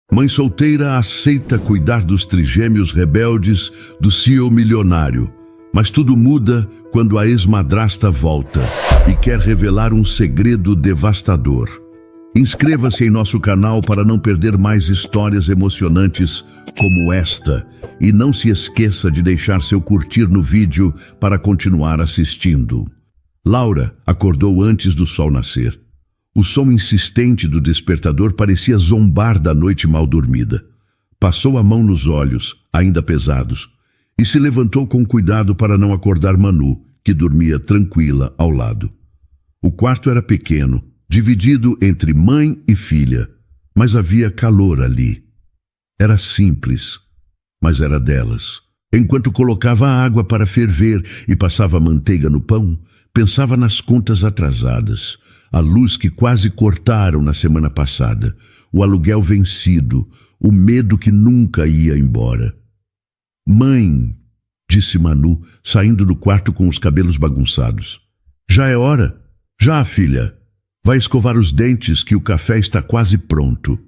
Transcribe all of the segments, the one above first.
Mãe solteira aceita cuidar dos trigêmeos rebeldes do CEO milionário. Mas tudo muda quando a ex-madrasta volta e quer revelar um segredo devastador. Inscreva-se em nosso canal para não perder mais histórias emocionantes como esta. E não se esqueça de deixar seu curtir no vídeo para continuar assistindo. Laura acordou antes do sol nascer. O som insistente do despertador parecia zombar da noite mal dormida. Passou a mão nos olhos, ainda pesados, e se levantou com cuidado para não acordar Manu, que dormia tranquila ao lado. O quarto era pequeno, dividido entre mãe e filha, mas havia calor ali. Era simples, mas era delas. Enquanto colocava a água para ferver e passava manteiga no pão, pensava nas contas atrasadas, a luz que quase cortaram na semana passada, o aluguel vencido, o medo que nunca ia embora. Mãe, disse Manu, saindo do quarto com os cabelos bagunçados. Já é hora? Já, filha. Vai escovar os dentes que o café está quase pronto.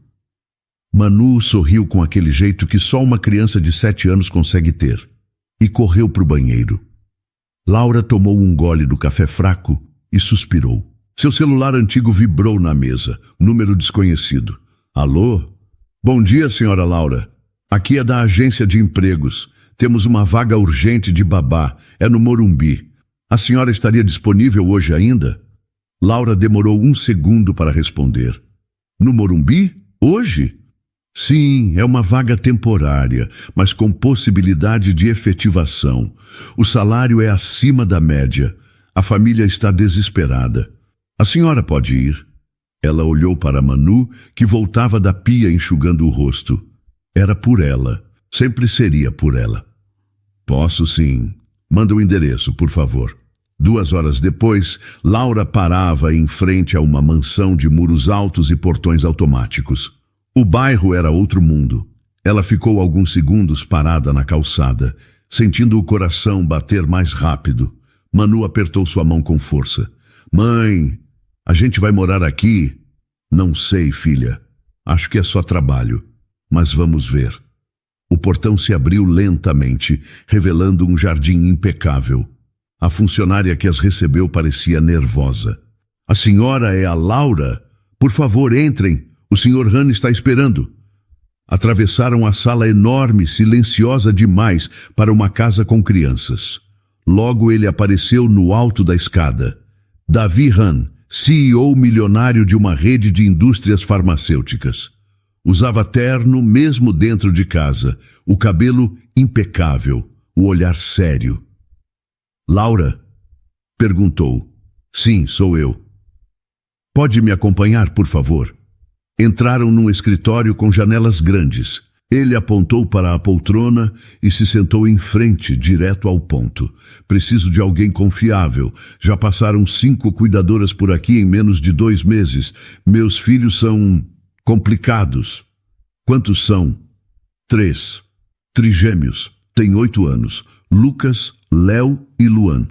Manu sorriu com aquele jeito que só uma criança de 7 anos consegue ter e correu para o banheiro. Laura tomou um gole do café fraco e suspirou. Seu celular antigo vibrou na mesa, número desconhecido. Alô? Bom dia, senhora Laura. Aqui é da agência de empregos. Temos uma vaga urgente de babá. É no Morumbi. A senhora estaria disponível hoje ainda? Laura demorou 1 segundo para responder. No Morumbi? Hoje? Sim, é uma vaga temporária, mas com possibilidade de efetivação. O salário é acima da média. A família está desesperada. A senhora pode ir. Ela olhou para Manu, que voltava da pia enxugando o rosto. Era por ela. Sempre seria por ela. Posso sim. Manda o endereço, por favor. 2 horas depois, Laura parava em frente a uma mansão de muros altos e portões automáticos. O bairro era outro mundo. Ela ficou alguns segundos parada na calçada, sentindo o coração bater mais rápido. Manu apertou sua mão com força. Mãe, a gente vai morar aqui? Não sei, filha. Acho que é só trabalho. Mas vamos ver. O portão se abriu lentamente, revelando um jardim impecável. A funcionária que as recebeu parecia nervosa. A senhora é a Laura? Por favor, entrem. O Sr. Han está esperando. Atravessaram a sala enorme, silenciosa demais para uma casa com crianças. Logo ele apareceu no alto da escada. Davi Han, CEO milionário de uma rede de indústrias farmacêuticas. Usava terno mesmo dentro de casa, o cabelo impecável, o olhar sério. Laura? Perguntou. Sim, sou eu. Pode me acompanhar, por favor? Entraram num escritório com janelas grandes. Ele apontou para a poltrona e se sentou em frente, direto ao ponto. Preciso de alguém confiável. Já passaram 5 cuidadoras por aqui em menos de 2 meses. Meus filhos são complicados. Quantos são? 3. Trigêmeos. Têm 8 anos. Lucas, Léo e Luan.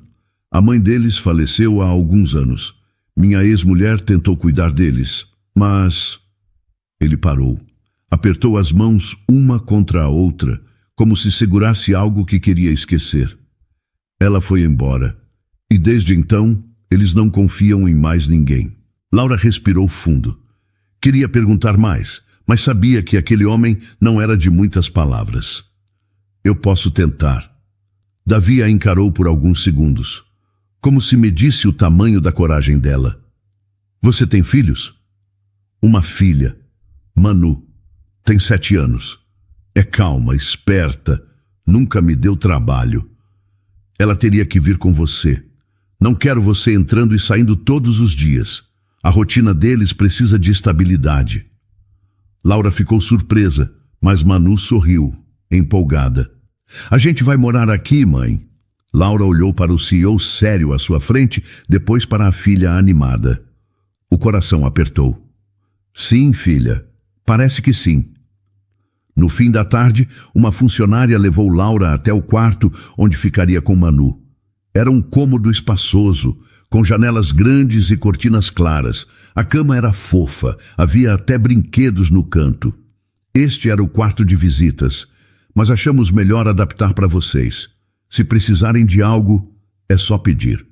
A mãe deles faleceu há alguns anos. Minha ex-mulher tentou cuidar deles, mas... Ele parou. Apertou as mãos uma contra a outra, como se segurasse algo que queria esquecer. Ela foi embora. E desde então, eles não confiam em mais ninguém. Laura respirou fundo. Queria perguntar mais, mas sabia que aquele homem não era de muitas palavras. Eu posso tentar. Davi a encarou por alguns segundos, como se medisse o tamanho da coragem dela. Você tem filhos? Uma filha, Manu. Tem 7 anos. É calma, esperta, nunca me deu trabalho. Ela teria que vir com você. Não quero você entrando e saindo todos os dias. A rotina deles precisa de estabilidade. Laura ficou surpresa, mas Manu sorriu, empolgada. A gente vai morar aqui, mãe. Laura olhou para o CEO sério à sua frente, depois para a filha animada. O coração apertou. Sim, filha. Parece que sim. No fim da tarde, uma funcionária levou Laura até o quarto onde ficaria com Manu. Era um cômodo espaçoso, com janelas grandes e cortinas claras. A cama era fofa, havia até brinquedos no canto. Este era o quarto de visitas, mas achamos melhor adaptar para vocês. Se precisarem de algo, é só pedir.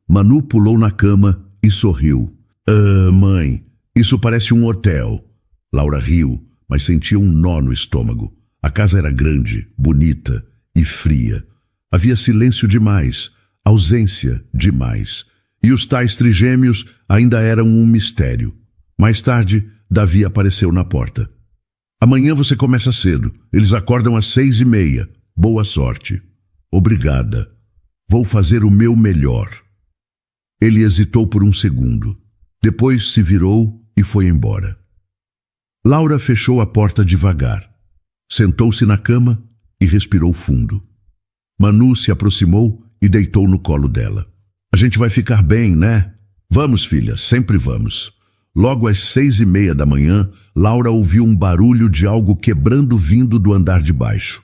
Manu pulou na cama e sorriu. Mãe, isso parece um hotel. Laura riu, mas sentia um nó no estômago. A casa era grande, bonita e fria. Havia silêncio demais, ausência demais. E os tais trigêmeos ainda eram um mistério. Mais tarde, Davi apareceu na porta. Amanhã você começa cedo. Eles acordam às 6:30. Boa sorte. Obrigada. Vou fazer o meu melhor. Ele hesitou por um segundo. Depois se virou e foi embora. Laura fechou a porta devagar. Sentou-se na cama e respirou fundo. Manu se aproximou e deitou no colo dela. A gente vai ficar bem, né? Vamos, filha, sempre vamos. Logo às 6:30 da manhã, Laura ouviu um barulho de algo quebrando vindo do andar de baixo.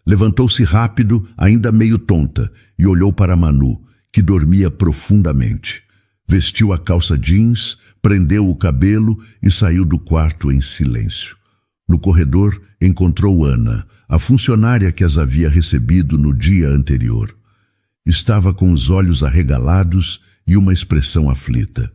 Levantou-se rápido, ainda meio tonta, e olhou para Manu, que dormia profundamente. Vestiu a calça jeans, prendeu o cabelo e saiu do quarto em silêncio. No corredor, encontrou Ana, a funcionária que as havia recebido no dia anterior. Estava com os olhos arregalados e uma expressão aflita.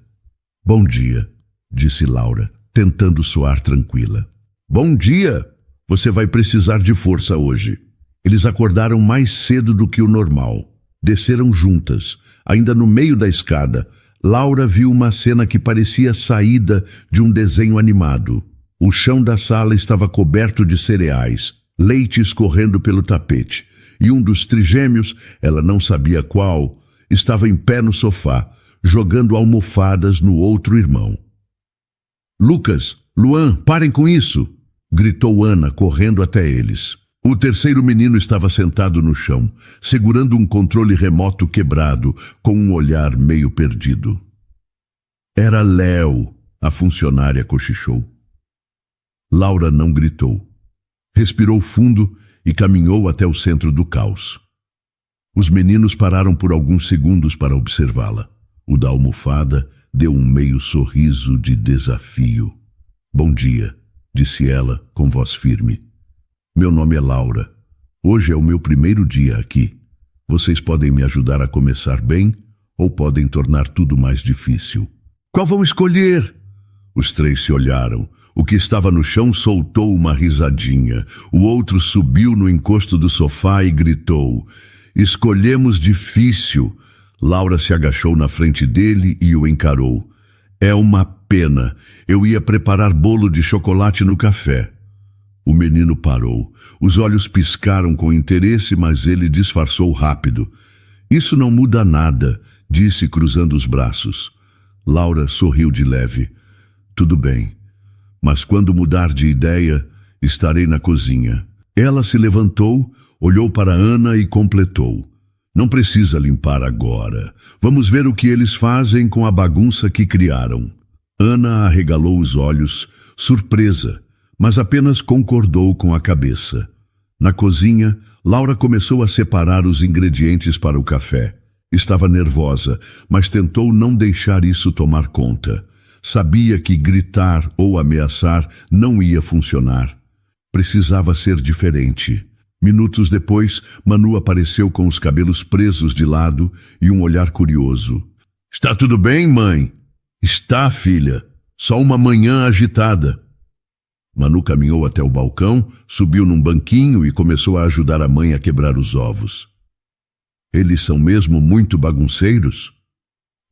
Bom dia, disse Laura, tentando soar tranquila. Bom dia! Você vai precisar de força hoje. Eles acordaram mais cedo do que o normal. Desceram juntas. Ainda no meio da escada, Laura viu uma cena que parecia saída de um desenho animado. O chão da sala estava coberto de cereais, leite escorrendo pelo tapete, e um dos trigêmeos, ela não sabia qual, estava em pé no sofá, jogando almofadas no outro irmão. Lucas, Luan, parem com isso! Gritou Ana, correndo até eles. O terceiro menino estava sentado no chão, segurando um controle remoto quebrado, com um olhar meio perdido. Era Léo, a funcionária cochichou. Laura não gritou. Respirou fundo e caminhou até o centro do caos. Os meninos pararam por alguns segundos para observá-la. O da almofada deu um meio sorriso de desafio. Bom dia, disse ela com voz firme. Meu nome é Laura. Hoje é o meu primeiro dia aqui. Vocês podem me ajudar a começar bem ou podem tornar tudo mais difícil. Qual vão escolher? Os três se olharam. O que estava no chão soltou uma risadinha. O outro subiu no encosto do sofá e gritou. Escolhemos difícil. Laura se agachou na frente dele e o encarou. É uma pena. Eu ia preparar bolo de chocolate no café. O menino parou. Os olhos piscaram com interesse, mas ele disfarçou rápido. Isso não muda nada, disse cruzando os braços. Laura sorriu de leve. Tudo bem, mas quando mudar de ideia, estarei na cozinha. Ela se levantou, olhou para Ana e completou. Não precisa limpar agora. Vamos ver o que eles fazem com a bagunça que criaram. Ana arregalou os olhos, surpresa, mas apenas concordou com a cabeça. Na cozinha, Laura começou a separar os ingredientes para o café. Estava nervosa, mas tentou não deixar isso tomar conta. Sabia que gritar ou ameaçar não ia funcionar. Precisava ser diferente. Minutos depois, Manu apareceu com os cabelos presos de lado e um olhar curioso. Está tudo bem, mãe? Está, filha. Só uma manhã agitada. Manu caminhou até o balcão, subiu num banquinho e começou a ajudar a mãe a quebrar os ovos. Eles são mesmo muito bagunceiros?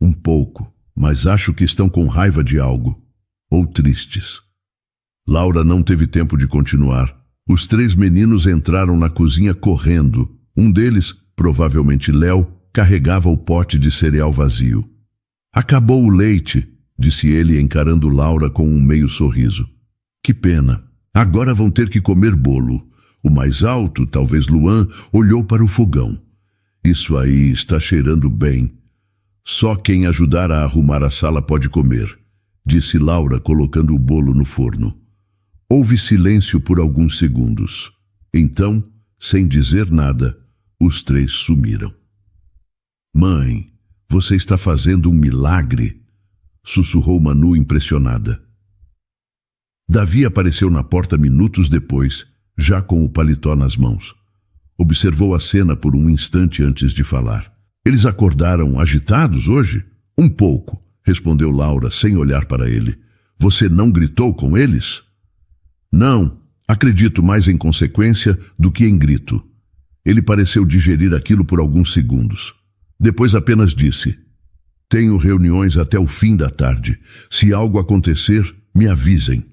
Um pouco, mas acho que estão com raiva de algo. Ou tristes. Laura não teve tempo de continuar. Os três meninos entraram na cozinha correndo. Um deles, provavelmente Léo, carregava o pote de cereal vazio. Acabou o leite, disse ele encarando Laura com um meio sorriso. Que pena. Agora vão ter que comer bolo. O mais alto, talvez Luan, olhou para o fogão. Isso aí está cheirando bem. Só quem ajudar a arrumar a sala pode comer, disse Laura colocando o bolo no forno. Houve silêncio por alguns segundos. Então, sem dizer nada, os três sumiram. Mãe, você está fazendo um milagre, sussurrou Manu impressionada. Davi apareceu na porta minutos depois, já com o paletó nas mãos. Observou a cena por um instante antes de falar. Eles acordaram agitados hoje? Um pouco, respondeu Laura sem olhar para ele. Você não gritou com eles? Não, acredito mais em consequência do que em grito. Ele pareceu digerir aquilo por alguns segundos. Depois apenas disse: tenho reuniões até o fim da tarde. Se algo acontecer, me avisem.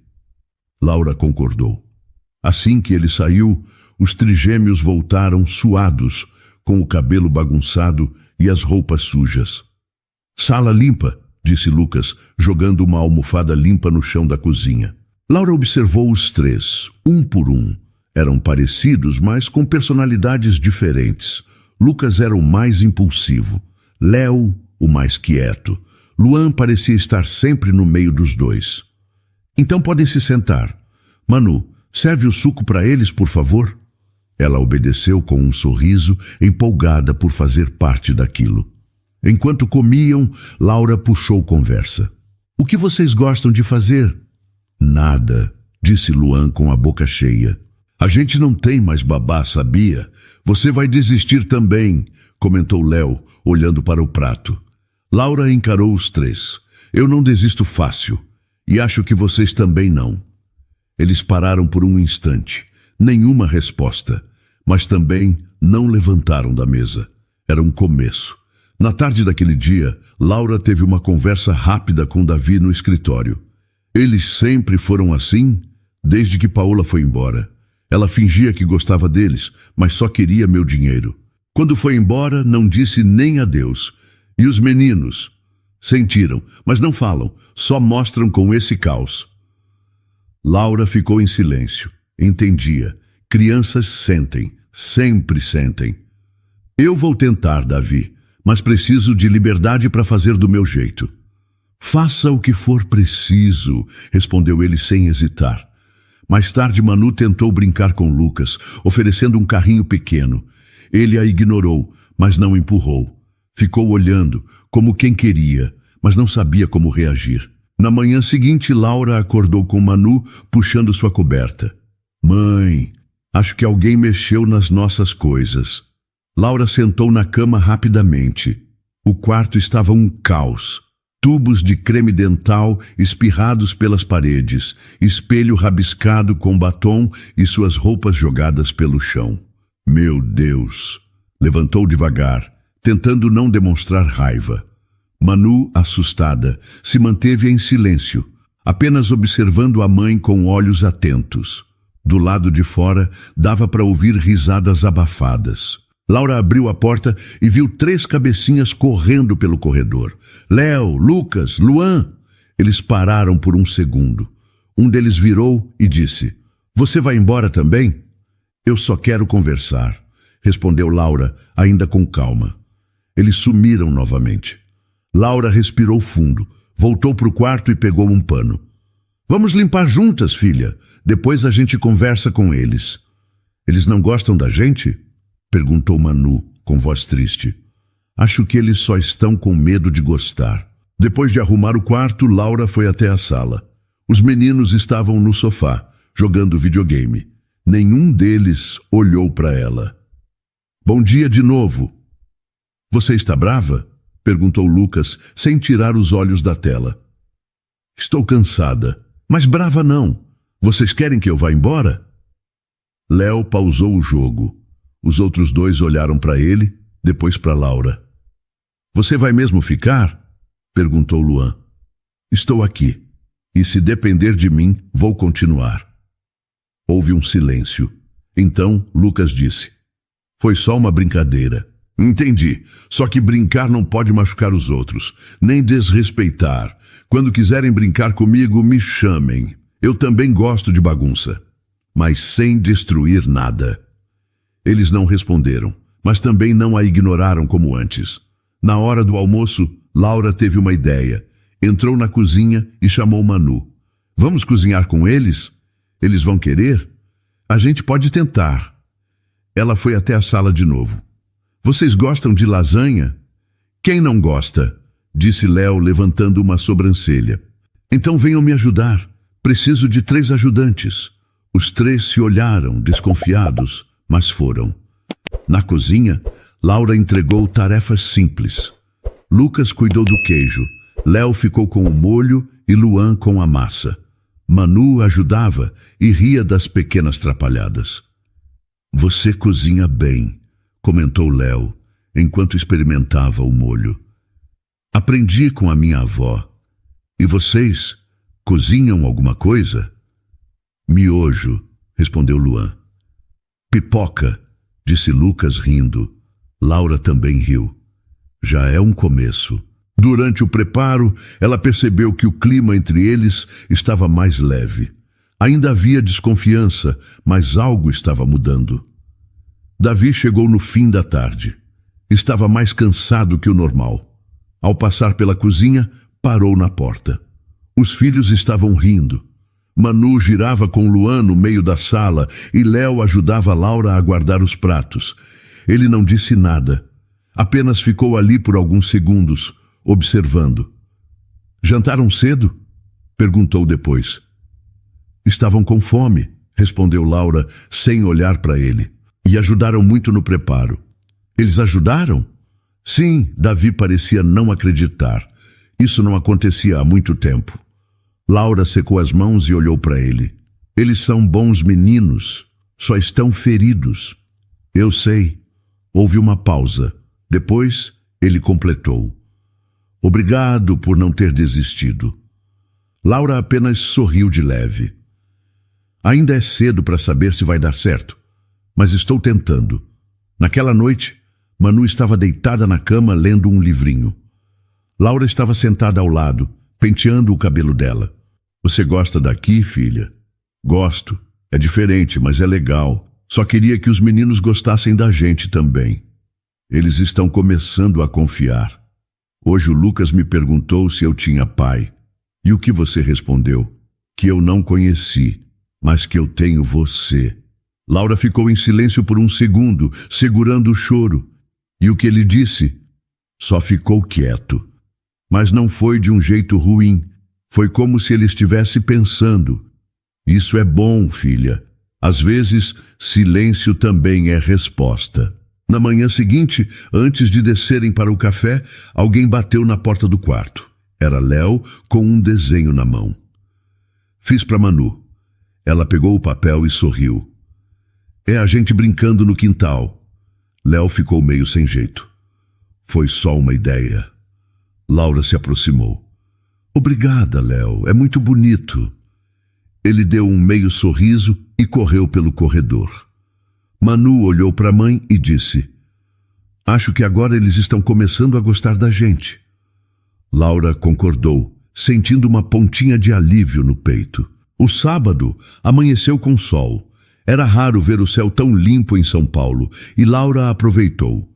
Laura concordou. Assim que ele saiu, os trigêmeos voltaram suados, com o cabelo bagunçado e as roupas sujas. Sala limpa, disse Lucas, jogando uma almofada limpa no chão da cozinha. Laura observou os três, um por um. Eram parecidos, mas com personalidades diferentes. Lucas era o mais impulsivo, Léo o mais quieto. Luan parecia estar sempre no meio dos dois. Então podem se sentar. Manu, serve o suco para eles, por favor? Ela obedeceu com um sorriso, empolgada por fazer parte daquilo. Enquanto comiam, Laura puxou conversa. O que vocês gostam de fazer? Nada, disse Luan com a boca cheia. A gente não tem mais babá, sabia? Você vai desistir também, comentou Léo, olhando para o prato. Laura encarou os três. Eu não desisto fácil, e acho que vocês também não. Eles pararam por um instante. Nenhuma resposta, mas também não levantaram da mesa. Era um começo. Na tarde daquele dia, Laura teve uma conversa rápida com Davi no escritório. Eles sempre foram assim, desde que Paola foi embora. Ela fingia que gostava deles, mas só queria meu dinheiro. Quando foi embora, não disse nem adeus. E os meninos? Sentiram, mas não falam, só mostram com esse caos. Laura ficou em silêncio. Entendia. Crianças sentem, sempre sentem. Eu vou tentar, Davi, mas preciso de liberdade para fazer do meu jeito. Faça o que for preciso, respondeu ele sem hesitar. Mais tarde, Manu tentou brincar com Lucas, oferecendo um carrinho pequeno. Ele a ignorou, mas não empurrou. Ficou olhando, como quem queria, mas não sabia como reagir. Na manhã seguinte, Laura acordou com Manu puxando sua coberta. Mãe, acho que alguém mexeu nas nossas coisas. Laura sentou na cama rapidamente. O quarto estava um caos. Tubos de creme dental espirrados pelas paredes, espelho rabiscado com batom e suas roupas jogadas pelo chão. Meu Deus! Levantou devagar, tentando não demonstrar raiva. Manu, assustada, se manteve em silêncio, apenas observando a mãe com olhos atentos. Do lado de fora, dava para ouvir risadas abafadas. Laura abriu a porta e viu 3 cabecinhas correndo pelo corredor. Léo, Lucas, Luan. Eles pararam por um segundo. Um deles virou e disse: Você vai embora também? Eu só quero conversar, respondeu Laura, ainda com calma. Eles sumiram novamente. Laura respirou fundo, voltou para o quarto e pegou um pano. Vamos limpar juntas, filha. Depois a gente conversa com eles. Eles não gostam da gente? Perguntou Manu, com voz triste. Acho que eles só estão com medo de gostar. Depois de arrumar o quarto, Laura foi até a sala. Os meninos estavam no sofá, jogando videogame. Nenhum deles olhou para ela. Bom dia de novo. Você está brava? Perguntou Lucas, sem tirar os olhos da tela. Estou cansada, mas brava não. Vocês querem que eu vá embora? Léo pausou o jogo. Os outros 2 olharam para ele, depois para Laura. Você vai mesmo ficar? Perguntou Luan. Estou aqui, e se depender de mim, vou continuar. Houve um silêncio. Então, Lucas disse: Foi só uma brincadeira. Entendi, só que brincar não pode machucar os outros, nem desrespeitar. Quando quiserem brincar comigo, me chamem. Eu também gosto de bagunça, mas sem destruir nada. Eles não responderam, mas também não a ignoraram como antes. Na hora do almoço, Laura teve uma ideia. Entrou na cozinha e chamou Manu. Vamos cozinhar com eles? Eles vão querer? A gente pode tentar. Ela foi até a sala de novo. Vocês gostam de lasanha? Quem não gosta? Disse Léo, levantando uma sobrancelha. Então venham me ajudar. Preciso de 3 ajudantes. Os 3 se olharam, desconfiados, mas foram. Na cozinha, Laura entregou tarefas simples. Lucas cuidou do queijo, Léo ficou com o molho e Luan com a massa. Manu ajudava e ria das pequenas trapalhadas. Você cozinha bem, comentou Léo, enquanto experimentava o molho. Aprendi com a minha avó. E vocês cozinham alguma coisa? Miojo, respondeu Luan. Pipoca, disse Lucas rindo. Laura também riu. Já é um começo. Durante o preparo, ela percebeu que o clima entre eles estava mais leve. Ainda havia desconfiança, mas algo estava mudando. Davi chegou no fim da tarde. Estava mais cansado que o normal. Ao passar pela cozinha, parou na porta. Os filhos estavam rindo. Manu girava com Luan no meio da sala e Léo ajudava Laura a guardar os pratos. Ele não disse nada. Apenas ficou ali por alguns segundos, observando. Jantaram cedo? Perguntou depois. Estavam com fome, respondeu Laura, sem olhar para ele. E ajudaram muito no preparo. Eles ajudaram? Sim, Davi parecia não acreditar. Isso não acontecia há muito tempo. Laura secou as mãos e olhou para ele. Eles são bons meninos, só estão feridos. Eu sei. Houve uma pausa. Depois, ele completou. Obrigado por não ter desistido. Laura apenas sorriu de leve. Ainda é cedo para saber se vai dar certo, mas estou tentando. Naquela noite, Manu estava deitada na cama lendo um livrinho. Laura estava sentada ao lado, penteando o cabelo dela. Você gosta daqui, filha? Gosto. É diferente, mas é legal. Só queria que os meninos gostassem da gente também. Eles estão começando a confiar. Hoje o Lucas me perguntou se eu tinha pai. E o que você respondeu? Que eu não conheci, mas que eu tenho você. Laura ficou em silêncio por um segundo, segurando o choro. E o que ele disse? Só ficou quieto. Mas não foi de um jeito ruim. Foi como se ele estivesse pensando. Isso é bom, filha. Às vezes, silêncio também é resposta. Na manhã seguinte, antes de descerem para o café, alguém bateu na porta do quarto. Era Léo com um desenho na mão. Fiz para Manu. Ela pegou o papel e sorriu. É a gente brincando no quintal. Léo ficou meio sem jeito. Foi só uma ideia. Laura se aproximou. Obrigada, Léo. É muito bonito. Ele deu um meio sorriso e correu pelo corredor. Manu olhou para a mãe e disse: Acho que agora eles estão começando a gostar da gente. Laura concordou, sentindo uma pontinha de alívio no peito. O sábado amanheceu com sol. Era raro ver o céu tão limpo em São Paulo e Laura aproveitou.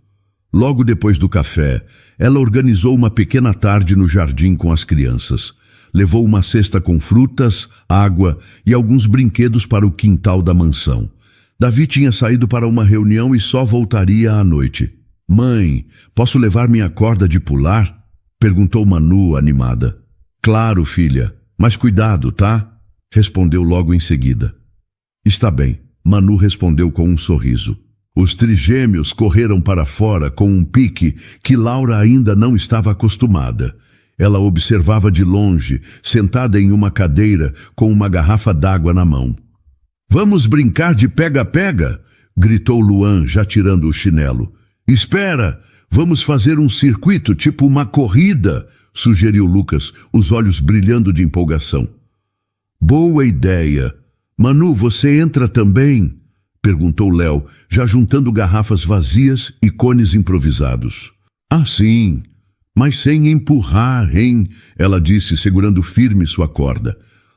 Logo depois do café, ela organizou uma pequena tarde no jardim com as crianças. Levou uma cesta com frutas, água e alguns brinquedos para o quintal da mansão. Davi tinha saído para uma reunião e só voltaria à noite. Mãe, posso levar minha corda de pular? Perguntou Manu, animada. Claro, filha, mas cuidado, tá? Respondeu logo em seguida. Está bem, Manu respondeu com um sorriso. Os trigêmeos correram para fora com um pique que Laura ainda não estava acostumada. Ela observava de longe, sentada em uma cadeira com uma garrafa d'água na mão. Vamos brincar de pega-pega? Gritou Luan, já tirando o chinelo. Espera, vamos fazer um circuito, tipo uma corrida, sugeriu Lucas, os olhos brilhando de empolgação. Boa ideia. Manu, você entra também? Perguntou Léo, já juntando garrafas vazias e cones improvisados. Ah, sim, mas sem empurrar, hein? Ela disse, segurando firme sua corda.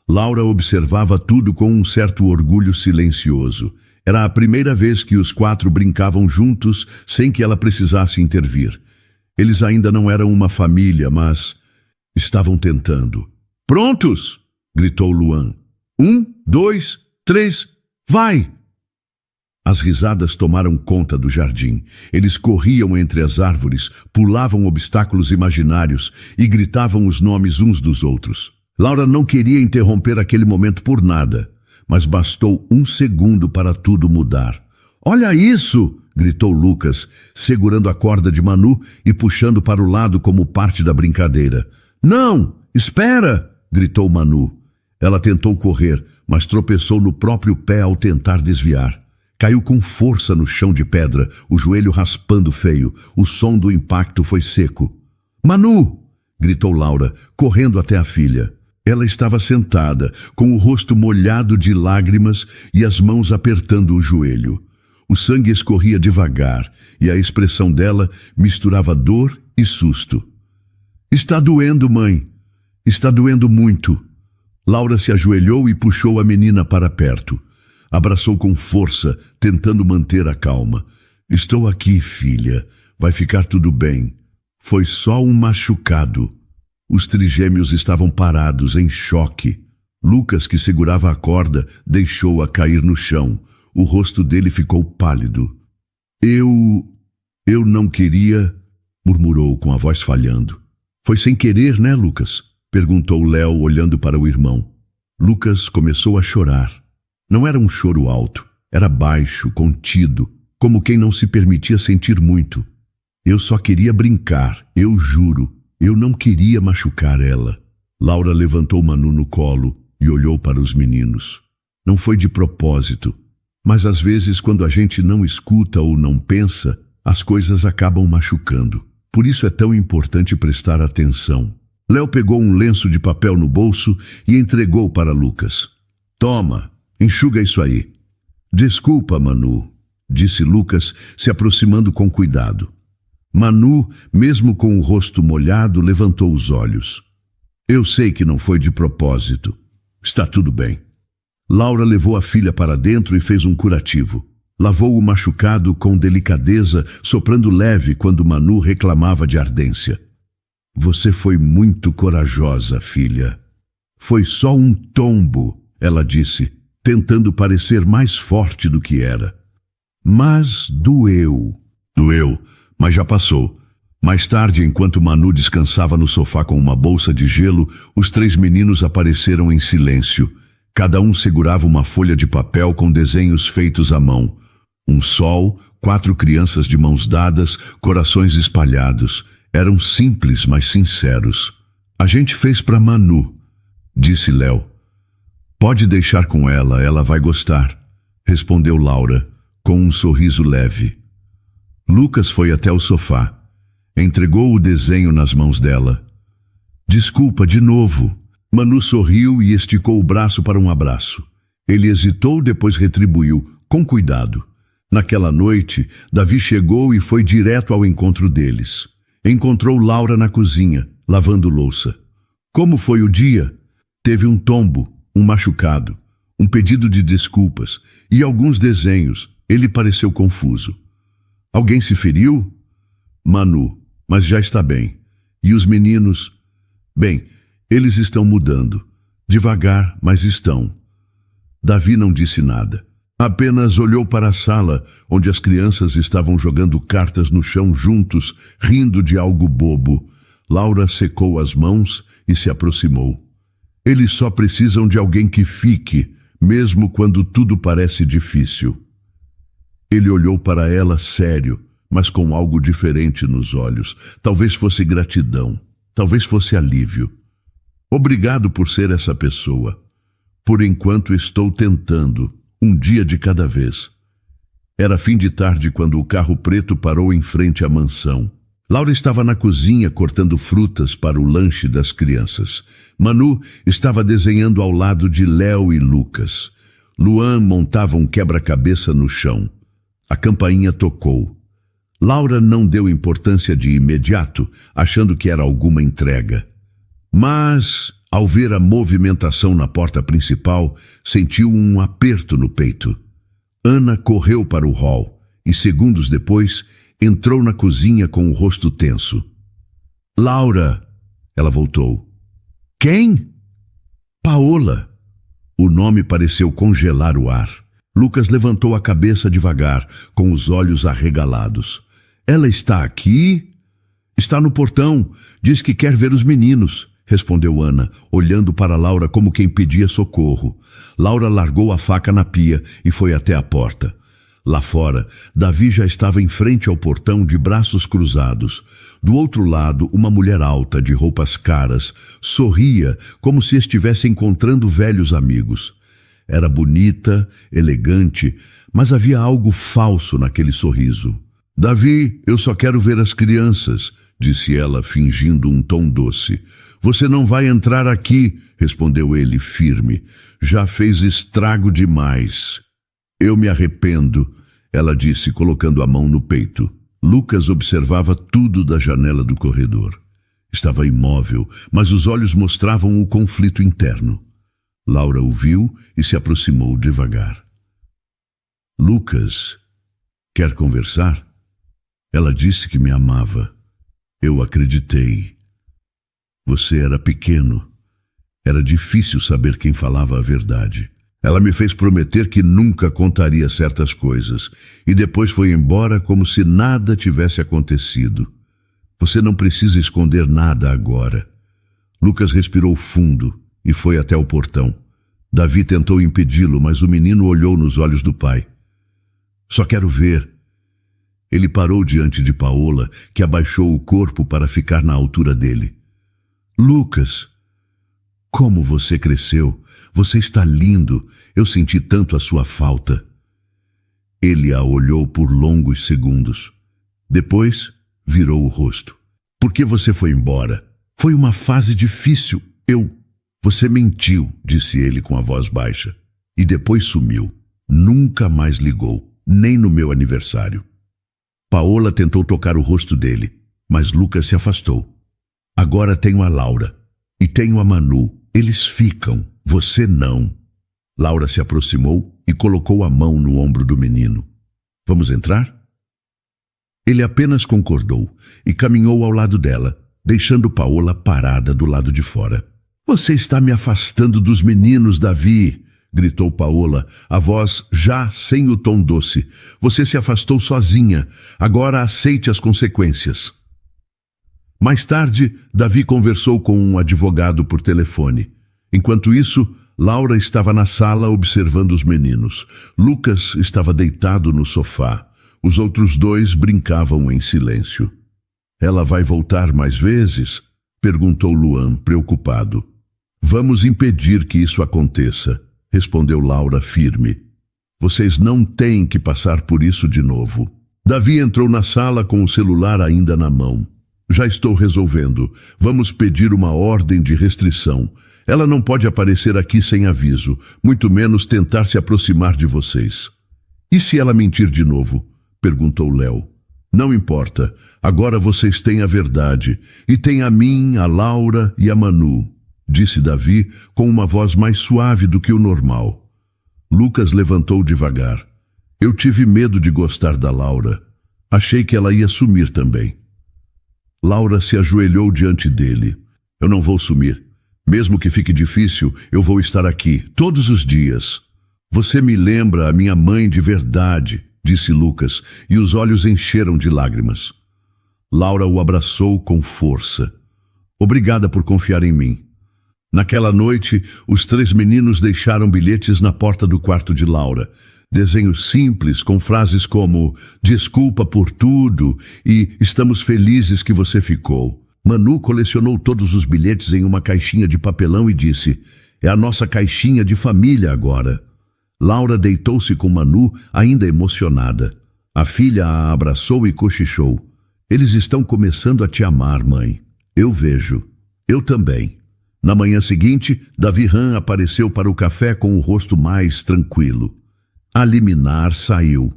Laura observava tudo com um certo orgulho silencioso. Era a primeira vez que os 4 brincavam juntos sem que ela precisasse intervir. Eles ainda não eram uma família, mas estavam tentando. Prontos? Gritou Luan. 1, 2, 3, vai! As risadas tomaram conta do jardim. Eles corriam entre as árvores, pulavam obstáculos imaginários e gritavam os nomes uns dos outros. Laura não queria interromper aquele momento por nada, mas bastou um segundo para tudo mudar. "Olha isso!" gritou Lucas, segurando a corda de Manu e puxando para o lado como parte da brincadeira. "Não! Espera!" gritou Manu. Ela tentou correr, mas tropeçou no próprio pé ao tentar desviar. Caiu com força no chão de pedra, o joelho raspando feio. O som do impacto foi seco. "Manu!" gritou Laura, correndo até a filha. Ela estava sentada, com o rosto molhado de lágrimas e as mãos apertando o joelho. O sangue escorria devagar e a expressão dela misturava dor e susto. "Está doendo, mãe. Está doendo muito." Laura se ajoelhou e puxou a menina para perto. Abraçou com força, tentando manter a calma. "Estou aqui, filha. Vai ficar tudo bem. Foi só um machucado." Os trigêmeos estavam parados, em choque. Lucas, que segurava a corda, deixou-a cair no chão. O rosto dele ficou pálido. Eu não queria", murmurou com a voz falhando. "Foi sem querer, né, Lucas?" perguntou Léo, olhando para o irmão. Lucas começou a chorar. Não era um choro alto, era baixo, contido, como quem não se permitia sentir muito. "Eu só queria brincar, eu juro. Eu não queria machucar ela." Laura levantou Manu no colo e olhou para os meninos. "Não foi de propósito. Mas às vezes, quando a gente não escuta ou não pensa, as coisas acabam machucando. Por isso é tão importante prestar atenção." Léo pegou um lenço de papel no bolso e entregou para Lucas. "Toma, enxuga isso aí." "Desculpa, Manu", disse Lucas, se aproximando com cuidado. Manu, mesmo com o rosto molhado, levantou os olhos. "Eu sei que não foi de propósito. Está tudo bem." Laura levou a filha para dentro e fez um curativo. Lavou o machucado com delicadeza, soprando leve quando Manu reclamava de ardência. "Você foi muito corajosa, filha." "Foi só um tombo", ela disse, tentando parecer mais forte do que era. "Mas doeu." "Doeu, mas já passou." Mais tarde, enquanto Manu descansava no sofá com uma bolsa de gelo, os 3 meninos apareceram em silêncio. Cada um segurava uma folha de papel com desenhos feitos à mão. Um sol, 4 crianças de mãos dadas, corações espalhados. Eram simples, mas sinceros. "A gente fez para Manu", disse Léo. "Pode deixar com ela vai gostar", respondeu Laura, com um sorriso leve. Lucas foi até o sofá. Entregou o desenho nas mãos dela. "Desculpa de novo." Manu sorriu e esticou o braço para um abraço. Ele hesitou, depois retribuiu, com cuidado. Naquela noite, Davi chegou e foi direto ao encontro deles. Encontrou Laura na cozinha, lavando louça. "Como foi o dia?" "Teve um tombo, um machucado, um pedido de desculpas e alguns desenhos." Ele pareceu confuso. "Alguém se feriu?" "Manu, mas já está bem. E os meninos?" "Bem, eles estão mudando. Devagar, mas estão." Davi não disse nada. Apenas olhou para a sala, onde as crianças estavam jogando cartas no chão juntos, rindo de algo bobo. Laura secou as mãos e se aproximou. "Eles só precisam de alguém que fique, mesmo quando tudo parece difícil." Ele olhou para ela sério, mas com algo diferente nos olhos. Talvez fosse gratidão, talvez fosse alívio. "Obrigado por ser essa pessoa. Por enquanto estou tentando, um dia de cada vez." Era fim de tarde quando o carro preto parou em frente à mansão. Laura estava na cozinha cortando frutas para o lanche das crianças. Manu estava desenhando ao lado de Léo e Lucas. Luan montava um quebra-cabeça no chão. A campainha tocou. Laura não deu importância de imediato, achando que era alguma entrega. Mas, ao ver a movimentação na porta principal, sentiu um aperto no peito. Ana correu para o hall e, segundos depois, entrou na cozinha com o rosto tenso. "Laura!" Ela voltou. "Quem?" "Paola." O nome pareceu congelar o ar. Lucas levantou a cabeça devagar, com os olhos arregalados. "Ela está aqui?" "Está no portão. Diz que quer ver os meninos", respondeu Ana, olhando para Laura como quem pedia socorro. Laura largou a faca na pia e foi até a porta. Lá fora, Davi já estava em frente ao portão de braços cruzados. Do outro lado, uma mulher alta, de roupas caras, sorria como se estivesse encontrando velhos amigos. Era bonita, elegante, mas havia algo falso naquele sorriso. Davi, eu só quero ver as crianças, disse ela, fingindo um tom doce. Você não vai entrar aqui, respondeu ele, firme. Já fez estrago demais. Eu me arrependo, ela disse, colocando a mão no peito. Lucas observava tudo da janela do corredor. Estava imóvel, mas os olhos mostravam o conflito interno. Laura o viu e se aproximou devagar. Lucas, quer conversar? Ela disse que me amava. Eu acreditei. Você era pequeno. Era difícil saber quem falava a verdade. Ela me fez prometer que nunca contaria certas coisas, e depois foi embora como se nada tivesse acontecido. Você não precisa esconder nada agora. Lucas respirou fundo e foi até o portão. Davi tentou impedi-lo, mas o menino olhou nos olhos do pai. Só quero ver. Ele parou diante de Paola, que abaixou o corpo para ficar na altura dele. Lucas, como você cresceu! Você está lindo. Eu senti tanto a sua falta. Ele a olhou por longos segundos. Depois, virou o rosto. Por que você foi embora? Foi uma fase difícil. Você mentiu, disse ele com a voz baixa. E depois sumiu. Nunca mais ligou, nem no meu aniversário. Paola tentou tocar o rosto dele, mas Lucas se afastou. Agora tenho a Laura. E tenho a Manu. Eles ficam. Você não. Laura se aproximou e colocou a mão no ombro do menino. Vamos entrar? Ele apenas concordou e caminhou ao lado dela, deixando Paola parada do lado de fora. Você está me afastando dos meninos, Davi, gritou Paola, a voz já sem o tom doce. Você se afastou sozinha. Agora aceite as consequências. Mais tarde, Davi conversou com um advogado por telefone. Enquanto isso, Laura estava na sala observando os meninos. Lucas estava deitado no sofá. Os outros dois brincavam em silêncio. Ela vai voltar mais vezes? Perguntou Luan, preocupado. Vamos impedir que isso aconteça, respondeu Laura firme. Vocês não têm que passar por isso de novo. Davi entrou na sala com o celular ainda na mão. Já estou resolvendo. Vamos pedir uma ordem de restrição. Ela não pode aparecer aqui sem aviso, muito menos tentar se aproximar de vocês. E se ela mentir de novo? Perguntou Léo. Não importa, agora vocês têm a verdade, e têm a mim, a Laura e a Manu, disse Davi com uma voz mais suave do que o normal. Lucas levantou devagar. Eu tive medo de gostar da Laura. Achei que ela ia sumir também. Laura se ajoelhou diante dele. Eu não vou sumir. Mesmo que fique difícil, eu vou estar aqui, todos os dias. Você me lembra a minha mãe de verdade, disse Lucas, e os olhos encheram de lágrimas. Laura o abraçou com força. Obrigada por confiar em mim. Naquela noite, os três meninos deixaram bilhetes na porta do quarto de Laura. Desenhos simples, com frases como desculpa por tudo e estamos felizes que você ficou. Manu colecionou todos os bilhetes em uma caixinha de papelão e disse, é a nossa caixinha de família agora. Laura deitou-se com Manu, ainda emocionada. A filha a abraçou e cochichou. Eles estão começando a te amar, mãe. Eu vejo. Eu também. Na manhã seguinte, Davi Han apareceu para o café com o rosto mais tranquilo. A liminar saiu.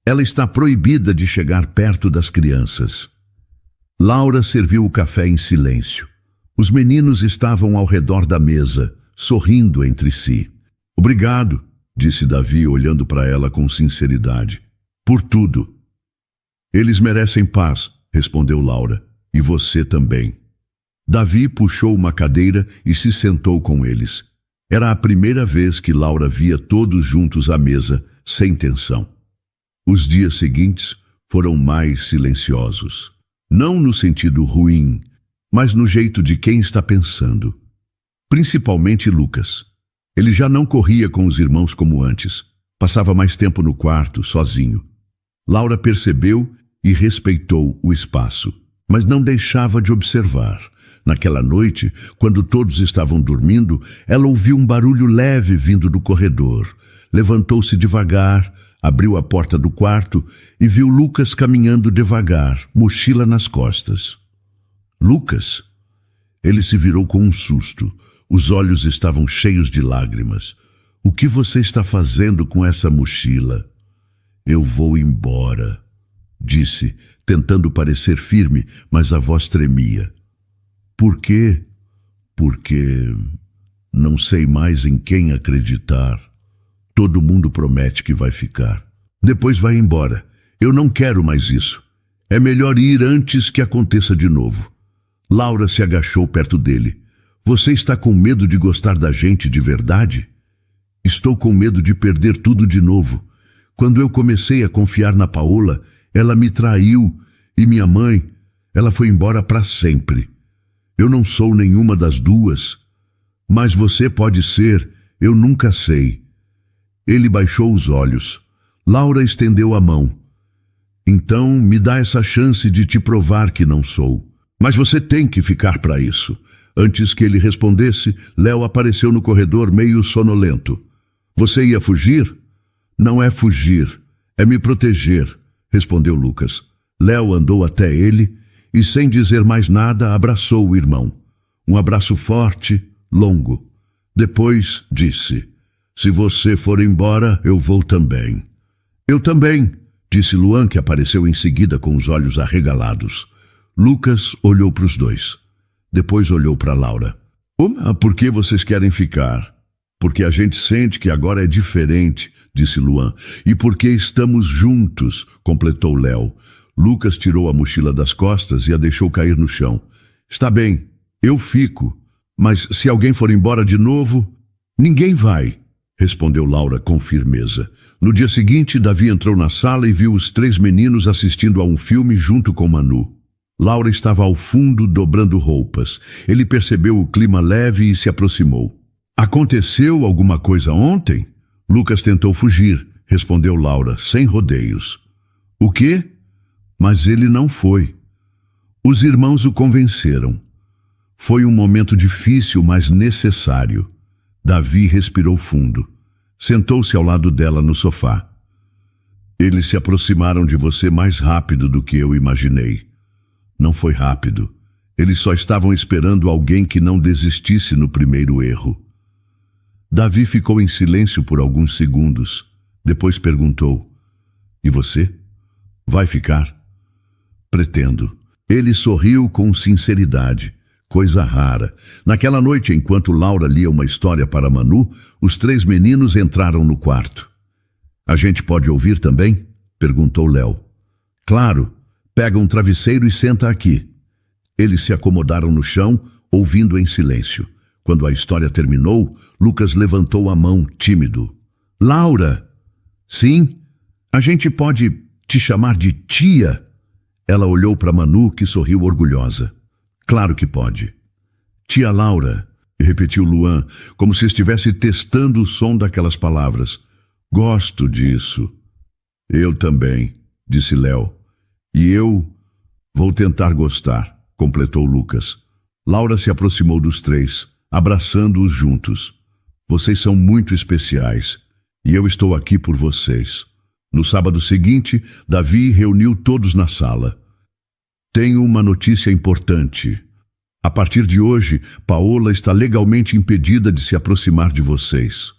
Ela está proibida de chegar perto das crianças. Laura serviu o café em silêncio. Os meninos estavam ao redor da mesa, sorrindo entre si. Obrigado, disse Davi, olhando para ela com sinceridade. Por tudo. Eles merecem paz, respondeu Laura. E você também. Davi puxou uma cadeira e se sentou com eles. Era a primeira vez que Laura via todos juntos à mesa, sem tensão. Os dias seguintes foram mais silenciosos. Não no sentido ruim, mas no jeito de quem está pensando. Principalmente Lucas. Ele já não corria com os irmãos como antes. Passava mais tempo no quarto, sozinho. Laura percebeu e respeitou o espaço, mas não deixava de observar. Naquela noite, quando todos estavam dormindo, ela ouviu um barulho leve vindo do corredor. Levantou-se devagar, abriu a porta do quarto e viu Lucas caminhando devagar, mochila nas costas. Lucas? Ele se virou com um susto. Os olhos estavam cheios de lágrimas. O que você está fazendo com essa mochila? Eu vou embora, disse, tentando parecer firme, mas a voz tremia. Por quê? Porque não sei mais em quem acreditar. Todo mundo promete que vai ficar. Depois vai embora. Eu não quero mais isso. É melhor ir antes que aconteça de novo. Laura se agachou perto dele. Você está com medo de gostar da gente de verdade? Estou com medo de perder tudo de novo. Quando eu comecei a confiar na Paola, ela me traiu. E minha mãe, ela foi embora para sempre. Eu não sou nenhuma das duas. Mas você pode ser, eu nunca sei. Ele baixou os olhos. Laura estendeu a mão. Então, me dá essa chance de te provar que não sou. Mas você tem que ficar para isso. Antes que ele respondesse, Léo apareceu no corredor meio sonolento. Você ia fugir? Não é fugir, é me proteger, respondeu Lucas. Léo andou até ele e, sem dizer mais nada, abraçou o irmão. Um abraço forte, longo. Depois disse, se você for embora, eu vou também. Eu também, disse Luan, que apareceu em seguida com os olhos arregalados. Lucas olhou para os dois. Depois olhou para Laura. Por que vocês querem ficar? Porque a gente sente que agora é diferente, disse Luan. E porque estamos juntos, completou Léo. Lucas tirou a mochila das costas e a deixou cair no chão. Está bem, eu fico. Mas se alguém for embora de novo, ninguém vai, respondeu Laura com firmeza. No dia seguinte, Davi entrou na sala e viu os 3 meninos assistindo a um filme junto com Manu. Laura estava ao fundo, dobrando roupas. Ele percebeu o clima leve e se aproximou. Aconteceu alguma coisa ontem? Lucas tentou fugir, respondeu Laura, sem rodeios. O quê? Mas ele não foi. Os irmãos o convenceram. Foi um momento difícil, mas necessário. Davi respirou fundo. Sentou-se ao lado dela no sofá. Eles se aproximaram de você mais rápido do que eu imaginei. Não foi rápido. Eles só estavam esperando alguém que não desistisse no primeiro erro. Davi ficou em silêncio por alguns segundos. Depois perguntou, e você? Vai ficar? Pretendo. Ele sorriu com sinceridade, coisa rara. Naquela noite, enquanto Laura lia uma história para Manu, os 3 meninos entraram no quarto. A gente pode ouvir também? Perguntou Léo. Claro. Pega um travesseiro e senta aqui. Eles se acomodaram no chão, ouvindo em silêncio. Quando a história terminou, Lucas levantou a mão, tímido. Laura! Sim? A gente pode te chamar de tia? Ela olhou para Manu, que sorriu orgulhosa. Claro que pode. Tia Laura, repetiu Luan, como se estivesse testando o som daquelas palavras. Gosto disso. Eu também, disse Léo. E eu vou tentar gostar, completou Lucas. Laura se aproximou dos 3, abraçando-os juntos. Vocês são muito especiais, e eu estou aqui por vocês. No sábado seguinte, Davi reuniu todos na sala. Tenho uma notícia importante. A partir de hoje, Paola está legalmente impedida de se aproximar de vocês.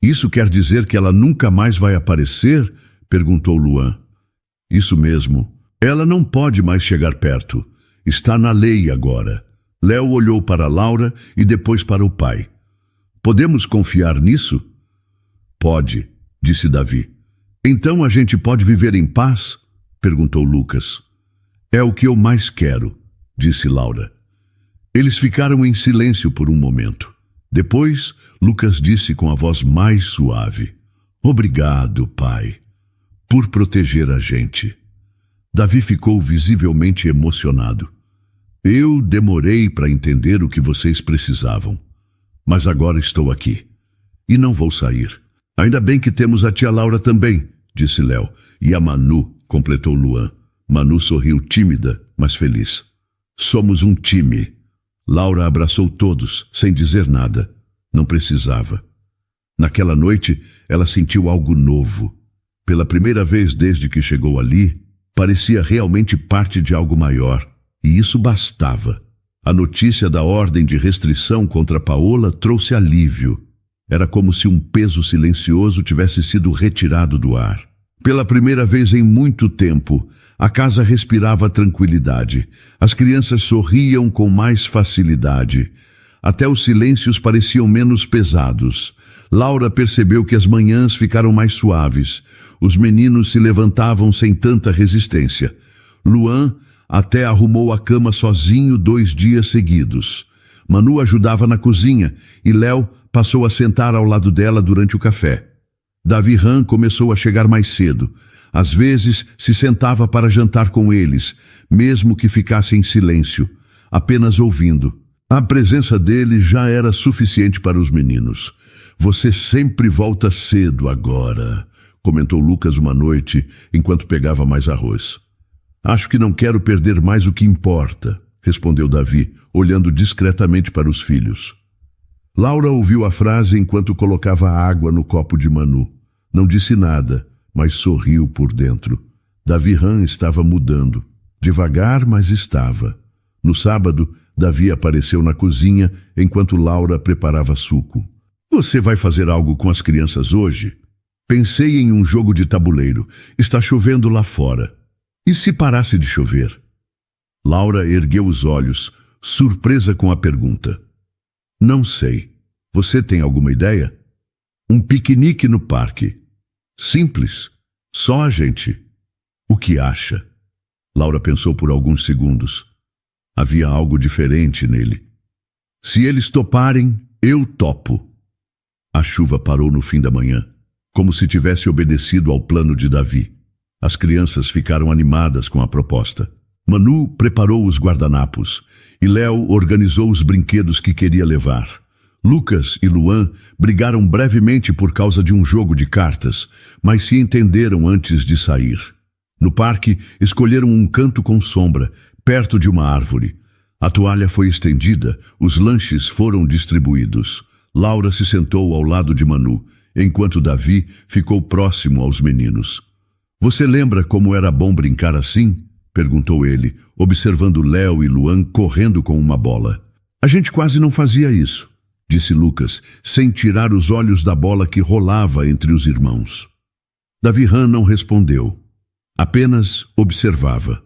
Isso quer dizer que ela nunca mais vai aparecer? Perguntou Luan. Isso mesmo. Ela não pode mais chegar perto. Está na lei agora. Léo olhou para Laura e depois para o pai. Podemos confiar nisso? Pode, disse Davi. Então a gente pode viver em paz? Perguntou Lucas. É o que eu mais quero, disse Laura. Eles ficaram em silêncio por um momento. Depois, Lucas disse com a voz mais suave. Obrigado, pai, por proteger a gente. Davi ficou visivelmente emocionado. Eu demorei para entender o que vocês precisavam, mas agora estou aqui. E não vou sair. Ainda bem que temos a tia Laura também, disse Léo. E a Manu, completou Luan. Manu sorriu tímida, mas feliz. Somos um time. Laura abraçou todos, sem dizer nada. Não precisava. Naquela noite, ela sentiu algo novo. Pela primeira vez desde que chegou ali, parecia realmente parte de algo maior. E isso bastava. A notícia da ordem de restrição contra Paola trouxe alívio. Era como se um peso silencioso tivesse sido retirado do ar. Pela primeira vez em muito tempo, a casa respirava tranquilidade. As crianças sorriam com mais facilidade. Até os silêncios pareciam menos pesados. Laura percebeu que as manhãs ficaram mais suaves. Os meninos se levantavam sem tanta resistência. Luan até arrumou a cama sozinho 2 dias seguidos. Manu ajudava na cozinha e Léo passou a sentar ao lado dela durante o café. Davi Han começou a chegar mais cedo. Às vezes se sentava para jantar com eles, mesmo que ficasse em silêncio, apenas ouvindo. A presença dele já era suficiente para os meninos. Você sempre volta cedo agora, comentou Lucas uma noite, enquanto pegava mais arroz. Acho que não quero perder mais o que importa, respondeu Davi, olhando discretamente para os filhos. Laura ouviu a frase enquanto colocava água no copo de Manu. Não disse nada, mas sorriu por dentro. Davi Han estava mudando. Devagar, mas estava. No sábado, Davi apareceu na cozinha enquanto Laura preparava suco. Você vai fazer algo com as crianças hoje? Pensei em um jogo de tabuleiro. Está chovendo lá fora. E se parasse de chover? Laura ergueu os olhos, surpresa com a pergunta. Não sei. Você tem alguma ideia? Um piquenique no parque. Simples. Só a gente. O que acha? Laura pensou por alguns segundos. Havia algo diferente nele. Se eles toparem, eu topo. A chuva parou no fim da manhã, como se tivesse obedecido ao plano de Davi. As crianças ficaram animadas com a proposta. Manu preparou os guardanapos e Léo organizou os brinquedos que queria levar. Lucas e Luan brigaram brevemente por causa de um jogo de cartas, mas se entenderam antes de sair. No parque, escolheram um canto com sombra, perto de uma árvore. A toalha foi estendida, os lanches foram distribuídos. Laura se sentou ao lado de Manu, enquanto Davi ficou próximo aos meninos. Você lembra como era bom brincar assim? Perguntou ele, observando Léo e Luan correndo com uma bola. A gente quase não fazia isso, disse Lucas, sem tirar os olhos da bola que rolava entre os irmãos. Davi Han não respondeu, apenas observava.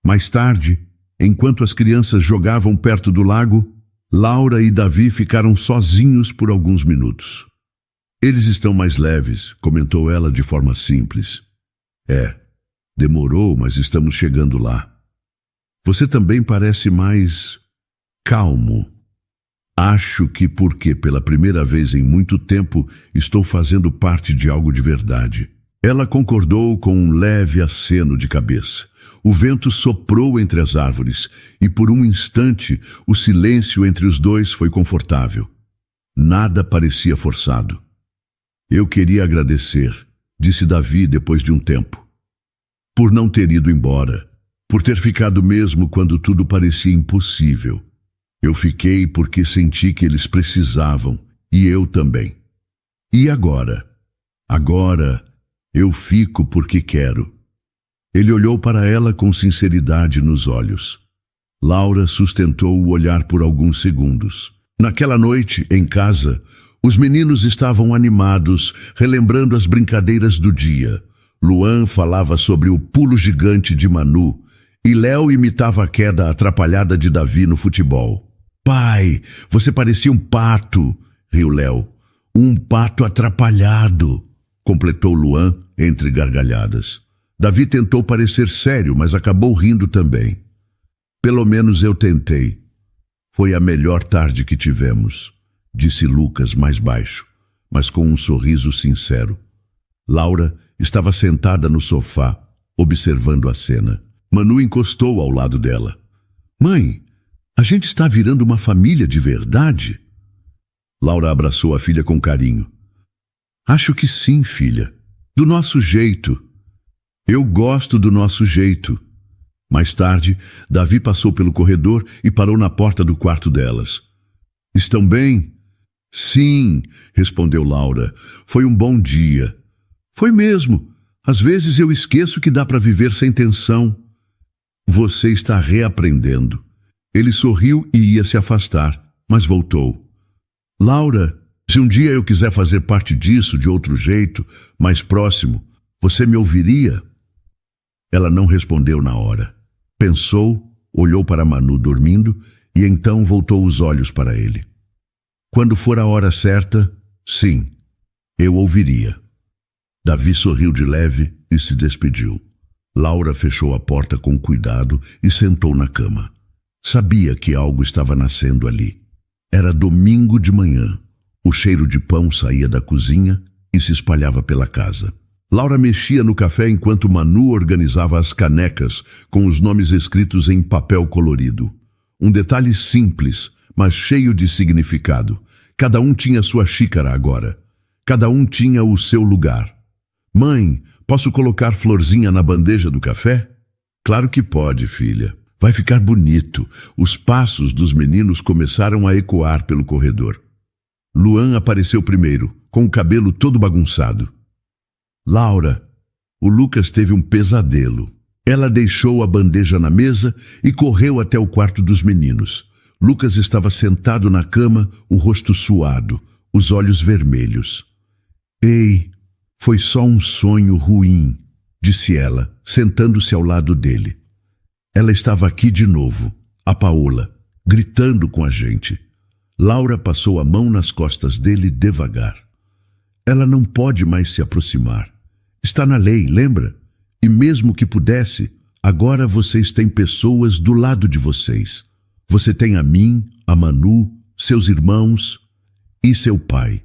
Mais tarde, enquanto as crianças jogavam perto do lago, Laura e Davi ficaram sozinhos por alguns minutos. Eles estão mais leves, comentou ela de forma simples. Demorou, mas estamos chegando lá. Você também parece mais calmo. Acho que porque pela primeira vez em muito tempo estou fazendo parte de algo de verdade. Ela concordou com um leve aceno de cabeça. O vento soprou entre as árvores e por um instante o silêncio entre os dois foi confortável. Nada parecia forçado. Eu queria agradecer, disse Davi depois de um tempo. Por não ter ido embora, por ter ficado mesmo quando tudo parecia impossível. Eu fiquei porque senti que eles precisavam, e eu também. E agora? Agora eu fico porque quero. Ele olhou para ela com sinceridade nos olhos. Laura sustentou o olhar por alguns segundos. Naquela noite, em casa, os meninos estavam animados, relembrando as brincadeiras do dia. Luan falava sobre o pulo gigante de Manu e Léo imitava a queda atrapalhada de Davi no futebol. Pai, você parecia um pato, riu Léo. Um pato atrapalhado, completou Luan entre gargalhadas. Davi tentou parecer sério, mas acabou rindo também. Pelo menos eu tentei. Foi a melhor tarde que tivemos, disse Lucas mais baixo, mas com um sorriso sincero. Laura estava sentada no sofá, observando a cena. Manu encostou ao lado dela. Mãe, A gente está virando uma família de verdade? Laura abraçou a filha com carinho. Acho que sim, filha. Do nosso jeito. Eu gosto do nosso jeito. Mais tarde, Davi passou pelo corredor e parou na porta do quarto delas. Estão bem? Sim, respondeu Laura. Foi um bom dia. Foi mesmo. Às vezes eu esqueço que dá para viver sem tensão. Você está reaprendendo. Ele sorriu e ia se afastar, mas voltou. Laura, se um dia eu quiser fazer parte disso de outro jeito, mais próximo, você me ouviria? Ela não respondeu na hora. Pensou, olhou para Manu dormindo e então voltou os olhos para ele. Quando for a hora certa, sim, eu ouviria. Davi sorriu de leve e se despediu. Laura fechou a porta com cuidado e sentou na cama. Sabia que algo estava nascendo ali. Era domingo de manhã. O cheiro de pão saía da cozinha e se espalhava pela casa. Laura mexia no café enquanto Manu organizava as canecas com os nomes escritos em papel colorido. Um detalhe simples, mas cheio de significado. Cada um tinha sua xícara agora. Cada um tinha o seu lugar. Mãe, posso colocar florzinha na bandeja do café? Claro que pode, filha. Vai ficar bonito. Os passos dos meninos começaram a ecoar pelo corredor. Luan apareceu primeiro, com o cabelo todo bagunçado. Laura, o Lucas teve um pesadelo. Ela deixou a bandeja na mesa e correu até o quarto dos meninos. Lucas estava sentado na cama, o rosto suado, os olhos vermelhos. Ei, foi só um sonho ruim, disse ela, sentando-se ao lado dele. Ela estava aqui de novo, a Paola, gritando com a gente. Laura passou a mão nas costas dele devagar. Ela não pode mais se aproximar. Está na lei, lembra? E mesmo que pudesse, agora vocês têm pessoas do lado de vocês. Você tem a mim, a Manu, seus irmãos e seu pai.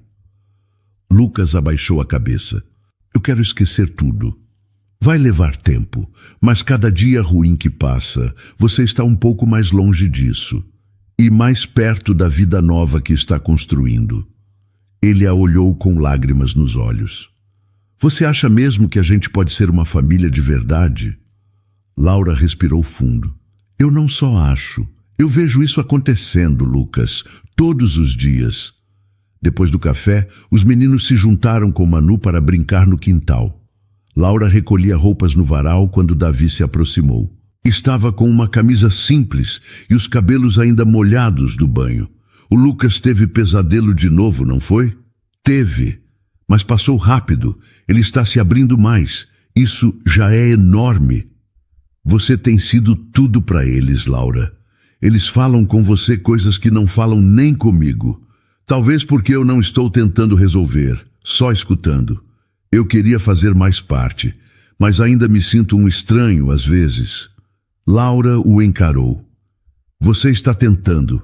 Lucas abaixou a cabeça. Eu quero esquecer tudo. Vai levar tempo, mas cada dia ruim que passa, você está um pouco mais longe disso e mais perto da vida nova que está construindo. Ele a olhou com lágrimas nos olhos. Você acha mesmo que a gente pode ser uma família de verdade? Laura respirou fundo. Eu não só acho, eu vejo isso acontecendo, Lucas, todos os dias. Depois do café, os meninos se juntaram com Manu para brincar no quintal. Laura recolhia roupas no varal quando Davi se aproximou. Estava com uma camisa simples e os cabelos ainda molhados do banho. O Lucas teve pesadelo de novo, não foi? Teve, mas passou rápido. Ele está se abrindo mais. Isso já é enorme. Você tem sido tudo para eles, Laura. Eles falam com você coisas que não falam nem comigo. Talvez porque eu não estou tentando resolver, só escutando. Eu queria fazer mais parte, mas ainda me sinto um estranho às vezes. Laura o encarou. Você está tentando.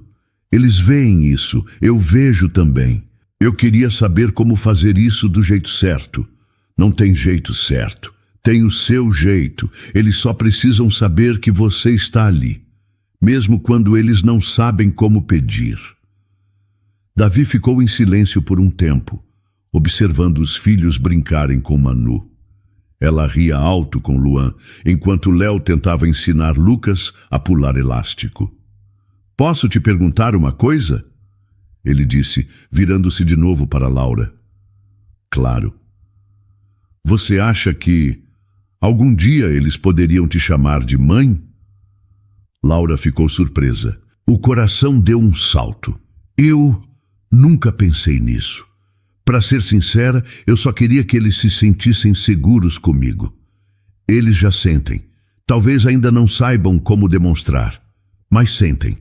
Eles veem isso, eu vejo também. Eu queria saber como fazer isso do jeito certo. Não tem jeito certo. Tem o seu jeito. Eles só precisam saber que você está ali, mesmo quando eles não sabem como pedir. Davi ficou em silêncio por um tempo, observando os filhos brincarem com Manu. Ela ria alto com Luan, enquanto Léo tentava ensinar Lucas a pular elástico. Posso te perguntar uma coisa? Ele disse, virando-se de novo para Laura. Claro. Você acha que algum dia eles poderiam te chamar de mãe? Laura ficou surpresa. O coração deu um salto. Eu nunca pensei nisso. Para ser sincera, eu só queria que eles se sentissem seguros comigo. Eles já sentem. Talvez ainda não saibam como demonstrar, mas sentem.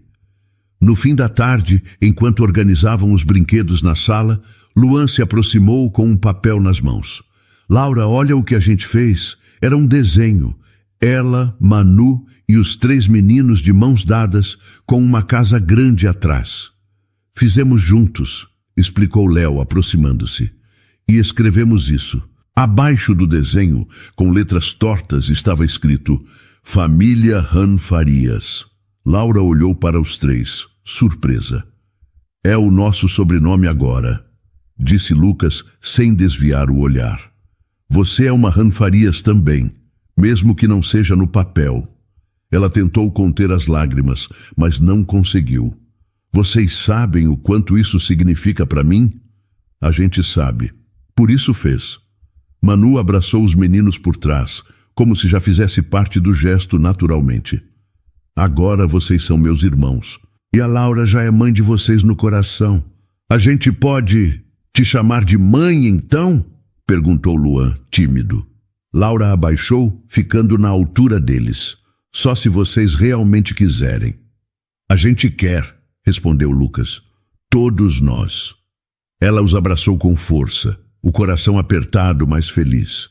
No fim da tarde, enquanto organizavam os brinquedos na sala, Luan se aproximou com um papel nas mãos. Laura, olha o que a gente fez. Era um desenho. Ela, Manu e os 3 meninos de mãos dadas com uma casa grande atrás. Fizemos juntos, explicou Léo, aproximando-se. E escrevemos isso. Abaixo do desenho, com letras tortas, estava escrito Família Han Farias. Laura olhou para os três, surpresa. É o nosso sobrenome agora, disse Lucas sem desviar o olhar. Você é uma Ranfarias também, mesmo que não seja no papel. Ela tentou conter as lágrimas, mas não conseguiu. Vocês sabem o quanto isso significa para mim? A gente sabe. Por isso fez. Manu abraçou os meninos por trás, como se já fizesse parte do gesto naturalmente. Agora vocês são meus irmãos. E a Laura já é mãe de vocês no coração. A gente pode te chamar de mãe, então? Perguntou Luan, tímido. Laura abaixou, ficando na altura deles. Só se vocês realmente quiserem. A gente quer, respondeu Lucas. Todos nós. Ela os abraçou com força, o coração apertado, mas feliz.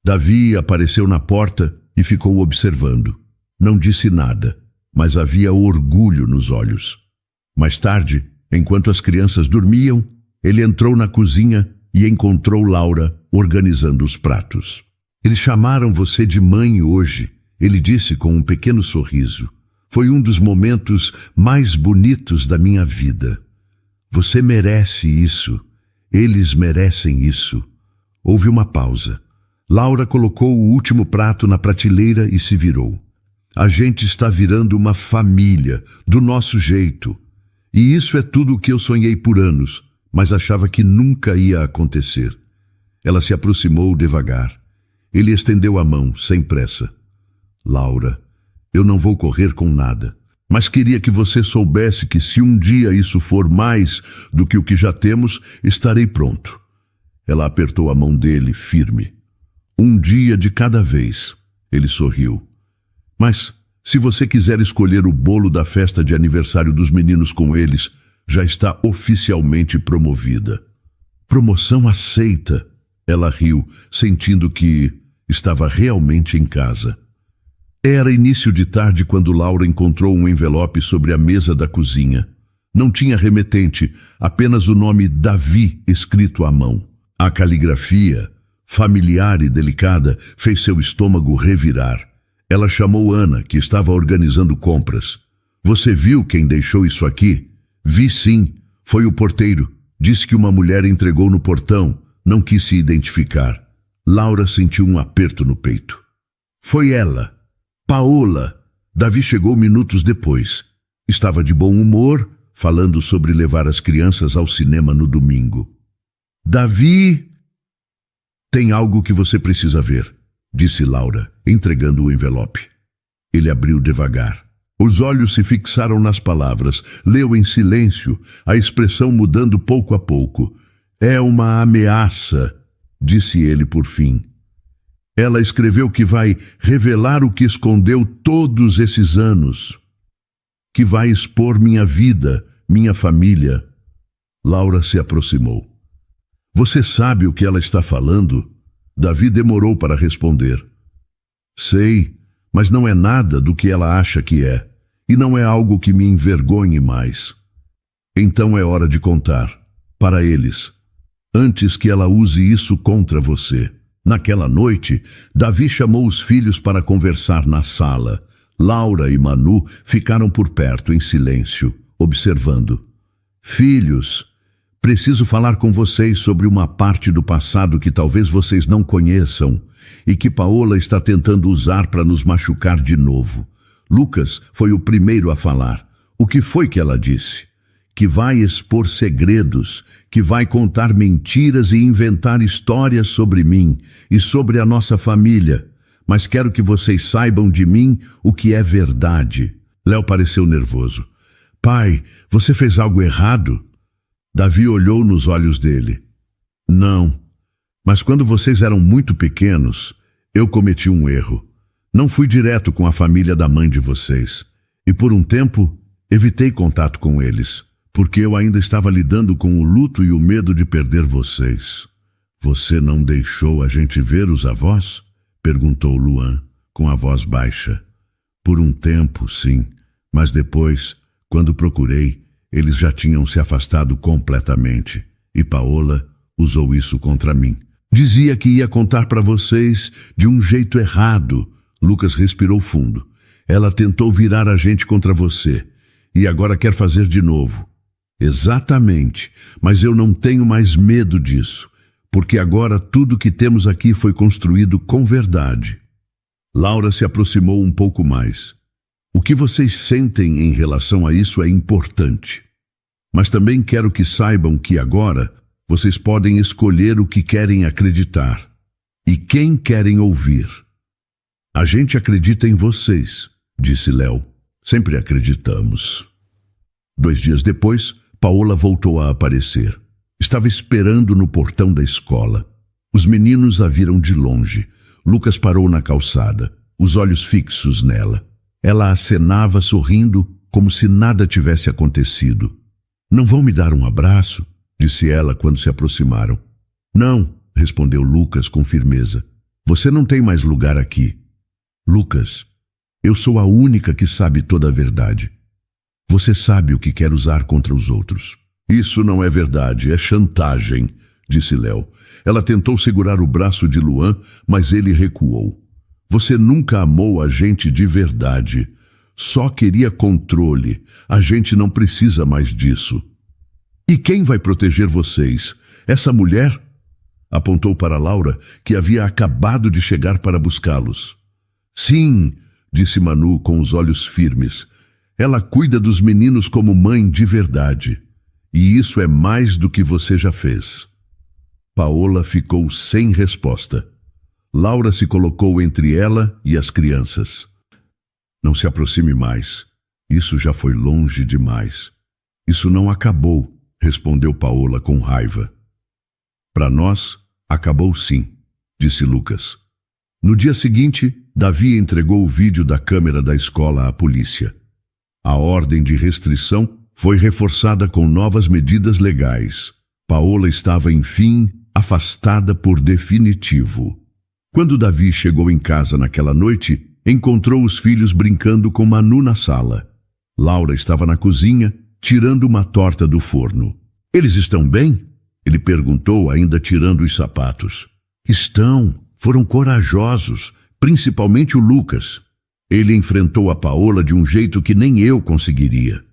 Davi apareceu na porta e ficou observando. Não disse nada, mas havia orgulho nos olhos. Mais tarde, enquanto as crianças dormiam, ele entrou na cozinha e encontrou Laura organizando os pratos. Eles chamaram você de mãe hoje, ele disse com um pequeno sorriso. Foi um dos momentos mais bonitos da minha vida. Você merece isso. Eles merecem isso. Houve uma pausa. Laura colocou o último prato na prateleira e se virou. A gente está virando uma família, do nosso jeito. E isso é tudo o que eu sonhei por anos, mas achava que nunca ia acontecer. Ela se aproximou devagar. Ele estendeu a mão, sem pressa. Laura, eu não vou correr com nada, mas queria que você soubesse que se um dia isso for mais do que o que já temos, estarei pronto. Ela apertou a mão dele, firme. Um dia de cada vez. Ele sorriu. Mas, se você quiser escolher o bolo da festa de aniversário dos meninos com eles, já está oficialmente promovida. Promoção aceita. Ela riu, sentindo que estava realmente em casa. Era início de tarde quando Laura encontrou um envelope sobre a mesa da cozinha. Não tinha remetente, apenas o nome Davi escrito à mão. A caligrafia, familiar e delicada, fez seu estômago revirar. Ela chamou Ana, que estava organizando compras. Você viu quem deixou isso aqui? Vi sim, foi o porteiro. Disse que uma mulher entregou no portão, não quis se identificar. Laura sentiu um aperto no peito. Foi ela. Paola. Davi chegou minutos depois. Estava de bom humor, falando sobre levar as crianças ao cinema no domingo. Davi, tem algo que você precisa ver, disse Laura, entregando o envelope. Ele abriu devagar. Os olhos se fixaram nas palavras, leu em silêncio, a expressão mudando pouco a pouco. É uma ameaça, disse ele por fim. Ela escreveu que vai revelar o que escondeu todos esses anos. Que vai expor minha vida, minha família. Laura se aproximou. Você sabe o que ela está falando? Davi demorou para responder. Sei, mas não é nada do que ela acha que é. E não é algo que me envergonhe mais. Então é hora de contar. Para eles. Antes que ela use isso contra você. Naquela noite, Davi chamou os filhos para conversar na sala. Laura e Manu ficaram por perto em silêncio, observando. Filhos, preciso falar com vocês sobre uma parte do passado que talvez vocês não conheçam e que Paola está tentando usar para nos machucar de novo. Lucas foi o primeiro a falar. O que foi que ela disse? Que vai expor segredos, que vai contar mentiras e inventar histórias sobre mim e sobre a nossa família. Mas quero que vocês saibam de mim o que é verdade. Léo pareceu nervoso. Pai, você fez algo errado? Davi olhou nos olhos dele. Não, mas quando vocês eram muito pequenos, eu cometi um erro. Não fui direto com a família da mãe de vocês. E por um tempo, evitei contato com eles. Porque eu ainda estava lidando com o luto e o medo de perder vocês. Você não deixou a gente ver os avós? Perguntou Luan, com a voz baixa. Por um tempo, sim, mas depois, quando procurei, eles já tinham se afastado completamente. E Paola usou isso contra mim. Dizia que ia contar para vocês de um jeito errado. Lucas respirou fundo. Ela tentou virar a gente contra você e agora quer fazer de novo. Exatamente, mas eu não tenho mais medo disso, porque agora tudo que temos aqui foi construído com verdade. Laura se aproximou um pouco mais. O que vocês sentem em relação a isso é importante. Mas também quero que saibam que agora vocês podem escolher o que querem acreditar e quem querem ouvir. A gente acredita em vocês, disse Léo. Sempre acreditamos. 2 dias depois, Paola voltou a aparecer. Estava esperando no portão da escola. Os meninos a viram de longe. Lucas parou na calçada, os olhos fixos nela. Ela acenava sorrindo, como se nada tivesse acontecido. Não vão me dar um abraço? Disse ela quando se aproximaram. Não, respondeu Lucas com firmeza. Você não tem mais lugar aqui. Lucas, eu sou a única que sabe toda a verdade. Você sabe o que quer usar contra os outros. Isso não é verdade, é chantagem, disse Léo. Ela tentou segurar o braço de Luan, mas ele recuou. Você nunca amou a gente de verdade. Só queria controle. A gente não precisa mais disso. E quem vai proteger vocês? Essa mulher? Apontou para Laura, que havia acabado de chegar para buscá-los. Sim, disse Manu com os olhos firmes. Ela cuida dos meninos como mãe de verdade. E isso é mais do que você já fez. Paola ficou sem resposta. Laura se colocou entre ela e as crianças. Não se aproxime mais. Isso já foi longe demais. Isso não acabou, respondeu Paola com raiva. Para nós, acabou sim, disse Lucas. No dia seguinte, Davi entregou o vídeo da câmera da escola à polícia. A ordem de restrição foi reforçada com novas medidas legais. Paola estava, enfim, afastada por definitivo. Quando Davi chegou em casa naquela noite, encontrou os filhos brincando com Manu na sala. Laura estava na cozinha, tirando uma torta do forno. Eles estão bem? Ele perguntou, ainda tirando os sapatos. Estão. Foram corajosos, principalmente o Lucas. Ele enfrentou a Paola de um jeito que nem eu conseguiria.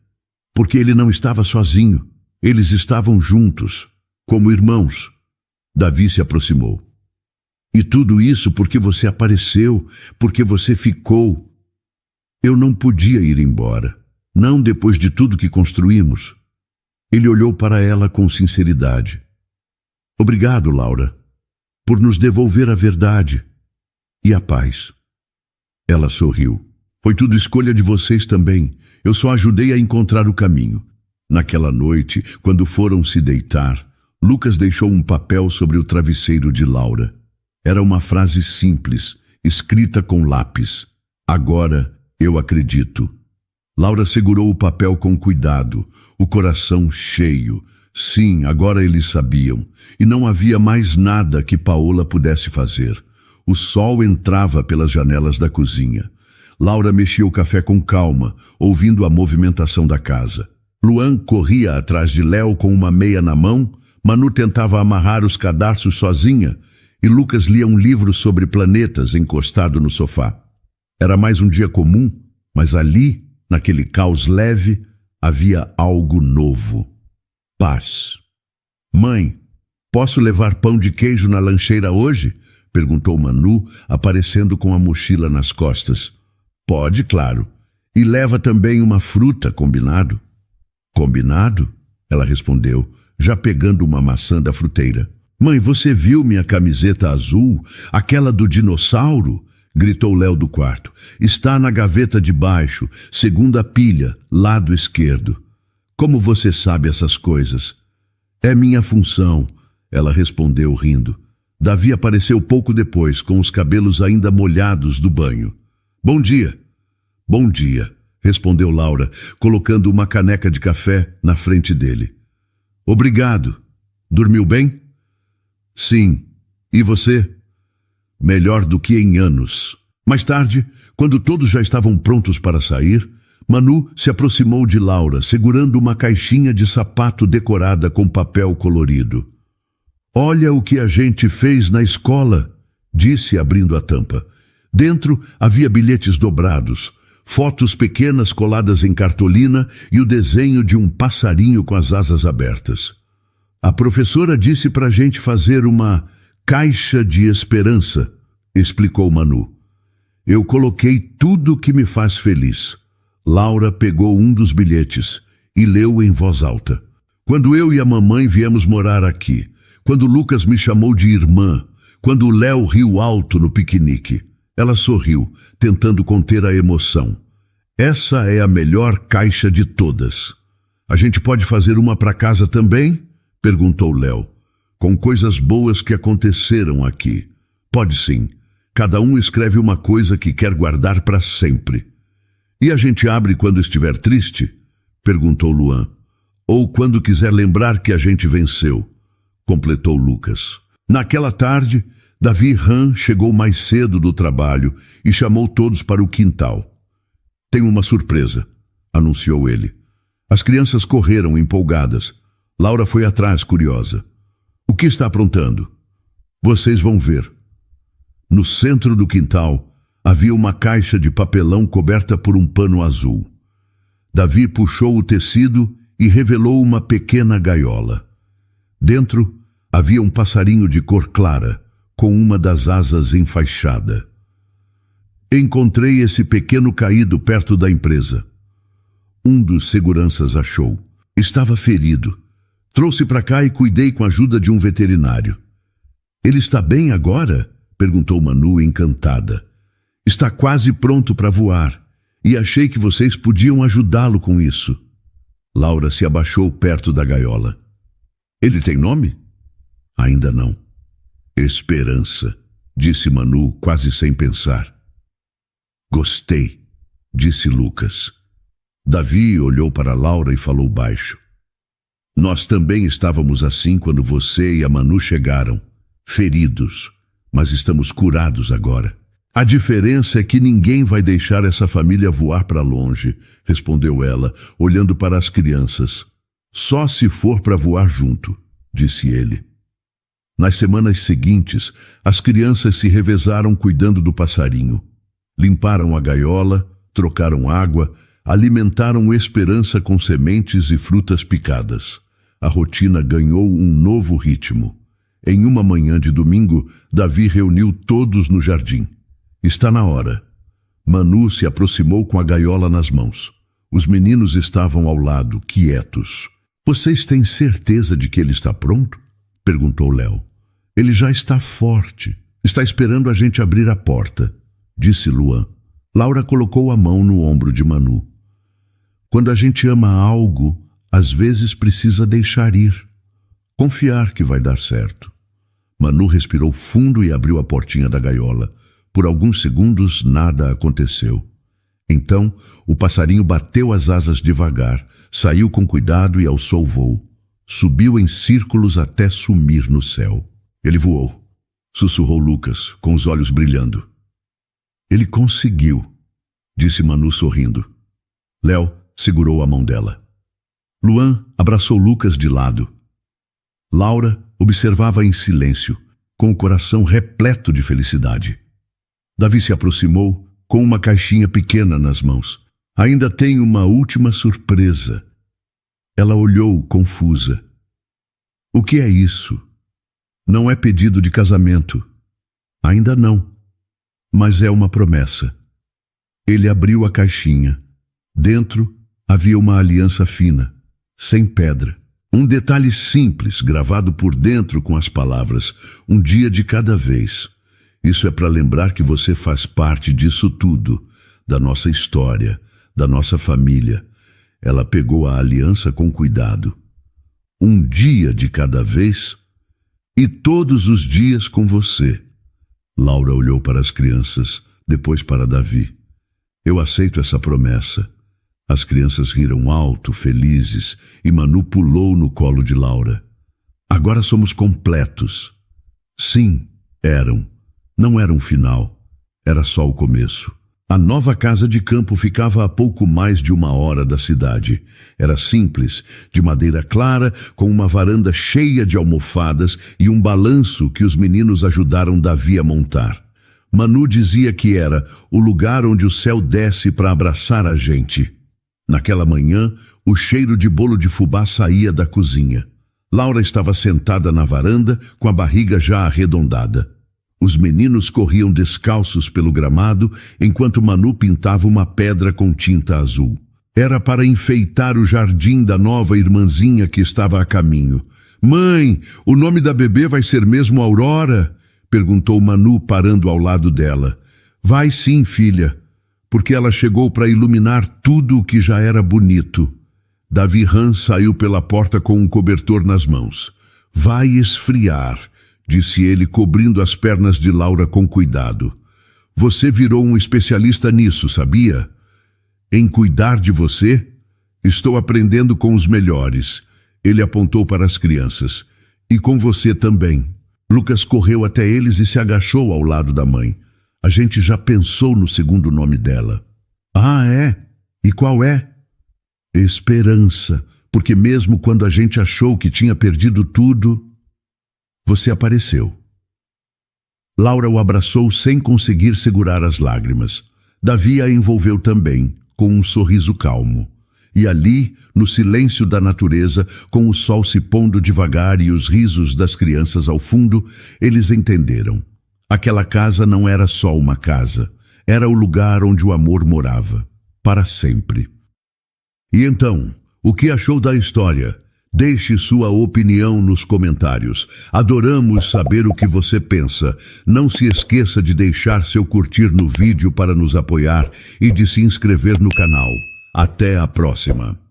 Porque ele não estava sozinho. Eles estavam juntos, como irmãos. Davi se aproximou. E tudo isso porque você apareceu, porque você ficou. Eu não podia ir embora, não depois de tudo que construímos. Ele olhou para ela com sinceridade. Obrigado, Laura, por nos devolver a verdade e a paz. Ela sorriu. Foi tudo escolha de vocês também. Eu só ajudei a encontrar o caminho. Naquela noite, quando foram se deitar, Lucas deixou um papel sobre o travesseiro de Laura. Era uma frase simples, escrita com lápis. Agora eu acredito. Laura segurou o papel com cuidado, o coração cheio. Sim, agora eles sabiam. E não havia mais nada que Paola pudesse fazer. O sol entrava pelas janelas da cozinha. Laura mexia o café com calma, ouvindo a movimentação da casa. Luan corria atrás de Léo com uma meia na mão, Manu tentava amarrar os cadarços sozinha, e Lucas lia um livro sobre planetas encostado no sofá. Era mais um dia comum, mas ali, naquele caos leve, havia algo novo. Paz. Mãe, posso levar pão de queijo na lancheira hoje? Perguntou Manu, aparecendo com a mochila nas costas. Pode, claro. E leva também uma fruta, combinado? Combinado? Ela respondeu, já pegando uma maçã da fruteira. Mãe, você viu minha camiseta azul? Aquela do dinossauro? Gritou Léo do quarto. Está na gaveta de baixo, segunda pilha, lado esquerdo. Como você sabe essas coisas? É minha função, ela respondeu rindo. Davi apareceu pouco depois, com os cabelos ainda molhados do banho. Bom dia. Bom dia, respondeu Laura, colocando uma caneca de café na frente dele. Obrigado. Dormiu bem? Sim. E você? Melhor do que em anos. Mais tarde, quando todos já estavam prontos para sair, Manu se aproximou de Laura, segurando uma caixinha de sapato decorada com papel colorido. Olha o que a gente fez na escola, disse abrindo a tampa. Dentro havia bilhetes dobrados, fotos pequenas coladas em cartolina e o desenho de um passarinho com as asas abertas. A professora disse para a gente fazer uma caixa de esperança, explicou Manu. Eu coloquei tudo que me faz feliz. Laura pegou um dos bilhetes e leu em voz alta. Quando eu e a mamãe viemos morar aqui, quando Lucas me chamou de irmã, quando o Léo riu alto no piquenique. Ela sorriu, tentando conter a emoção. Essa é a melhor caixa de todas. A gente pode fazer uma para casa também? Perguntou Léo. Com coisas boas que aconteceram aqui. Pode sim. Cada um escreve uma coisa que quer guardar para sempre. E a gente abre quando estiver triste? Perguntou Luan. Ou quando quiser lembrar que a gente venceu, completou Lucas. Naquela tarde, Davi Han chegou mais cedo do trabalho e chamou todos para o quintal. Tenho uma surpresa, anunciou ele. As crianças correram empolgadas. Laura foi atrás, curiosa. O que está aprontando? Vocês vão ver. No centro do quintal, havia uma caixa de papelão coberta por um pano azul. Davi puxou o tecido e revelou uma pequena gaiola. Dentro, havia um passarinho de cor clara, com uma das asas enfaixada. Encontrei esse pequeno caído perto da empresa. Um dos seguranças achou. Estava ferido. Trouxe para cá e cuidei com a ajuda de um veterinário. Ele está bem agora? Perguntou Manu, encantada. Está quase pronto para voar, e achei que vocês podiam ajudá-lo com isso. Laura se abaixou perto da gaiola. Ele tem nome? Ainda não. Esperança, disse Manu, quase sem pensar. Gostei, disse Lucas. Davi olhou para Laura e falou baixo. Nós também estávamos assim quando você e a Manu chegaram, feridos, mas estamos curados agora. A diferença é que ninguém vai deixar essa família voar para longe, respondeu ela, olhando para as crianças. Só se for para voar junto, disse ele. Nas semanas seguintes, as crianças se revezaram cuidando do passarinho. Limparam a gaiola, trocaram água, alimentaram Esperança com sementes e frutas picadas. A rotina ganhou um novo ritmo. Em uma manhã de domingo, Davi reuniu todos no jardim. Está na hora. Manu se aproximou com a gaiola nas mãos. Os meninos estavam ao lado, quietos. Vocês têm certeza de que ele está pronto? Perguntou Léo. Ele já está forte. Está esperando a gente abrir a porta, disse Luan. Laura colocou a mão no ombro de Manu. Quando a gente ama algo, às vezes precisa deixar ir. Confiar que vai dar certo. Manu respirou fundo e abriu a portinha da gaiola. Por alguns segundos, nada aconteceu. Então, o passarinho bateu as asas devagar, saiu com cuidado e alçou voo. Subiu em círculos até sumir no céu. Ele voou, sussurrou Lucas, com os olhos brilhando. Ele conseguiu, disse Manu sorrindo. Léo segurou a mão dela. Luan abraçou Lucas de lado. Laura observava em silêncio, com o coração repleto de felicidade. Davi se aproximou com uma caixinha pequena nas mãos. Ainda tenho uma última surpresa. Ela olhou confusa. O que é isso? Não é pedido de casamento. Ainda não. Mas é uma promessa. Ele abriu a caixinha. Dentro havia uma aliança fina, sem pedra. Um detalhe simples, gravado por dentro com as palavras, um dia de cada vez. Isso é para lembrar que você faz parte disso tudo, da nossa história, da nossa família. Ela pegou a aliança com cuidado. Um dia de cada vez e todos os dias com você. Laura olhou para as crianças, depois para Davi. Eu aceito essa promessa. As crianças riram alto, felizes, e Manu pulou no colo de Laura. Agora somos completos. Sim, eram. Não era um final. Era só o começo. A nova casa de campo ficava a pouco mais de 1 hora da cidade. Era simples, de madeira clara, com uma varanda cheia de almofadas e um balanço que os meninos ajudaram Davi a montar. Manu dizia que era o lugar onde o céu desce para abraçar a gente. Naquela manhã, o cheiro de bolo de fubá saía da cozinha. Laura estava sentada na varanda, com a barriga já arredondada. Os meninos corriam descalços pelo gramado, enquanto Manu pintava uma pedra com tinta azul. Era para enfeitar o jardim da nova irmãzinha que estava a caminho. "Mãe, o nome da bebê vai ser mesmo Aurora?" perguntou Manu, parando ao lado dela. "Vai sim, filha, porque ela chegou para iluminar tudo o que já era bonito." Davi Han saiu pela porta com um cobertor nas mãos. "Vai esfriar", disse ele, cobrindo as pernas de Laura com cuidado. "Você virou um especialista nisso, sabia? Em cuidar de você? Estou aprendendo com os melhores." Ele apontou para as crianças. "E com você também." Lucas correu até eles e se agachou ao lado da mãe. "A gente já pensou no segundo nome dela." "Ah, é? E qual é?" "Esperança, porque mesmo quando a gente achou que tinha perdido tudo, você apareceu." Laura o abraçou sem conseguir segurar as lágrimas. Davi a envolveu também, com um sorriso calmo. E ali, no silêncio da natureza, com o sol se pondo devagar e os risos das crianças ao fundo, eles entenderam. Aquela casa não era só uma casa, era o lugar onde o amor morava, para sempre. E então, o que achou da história? Deixe sua opinião nos comentários. Adoramos saber o que você pensa. Não se esqueça de deixar seu curtir no vídeo para nos apoiar e de se inscrever no canal. Até a próxima!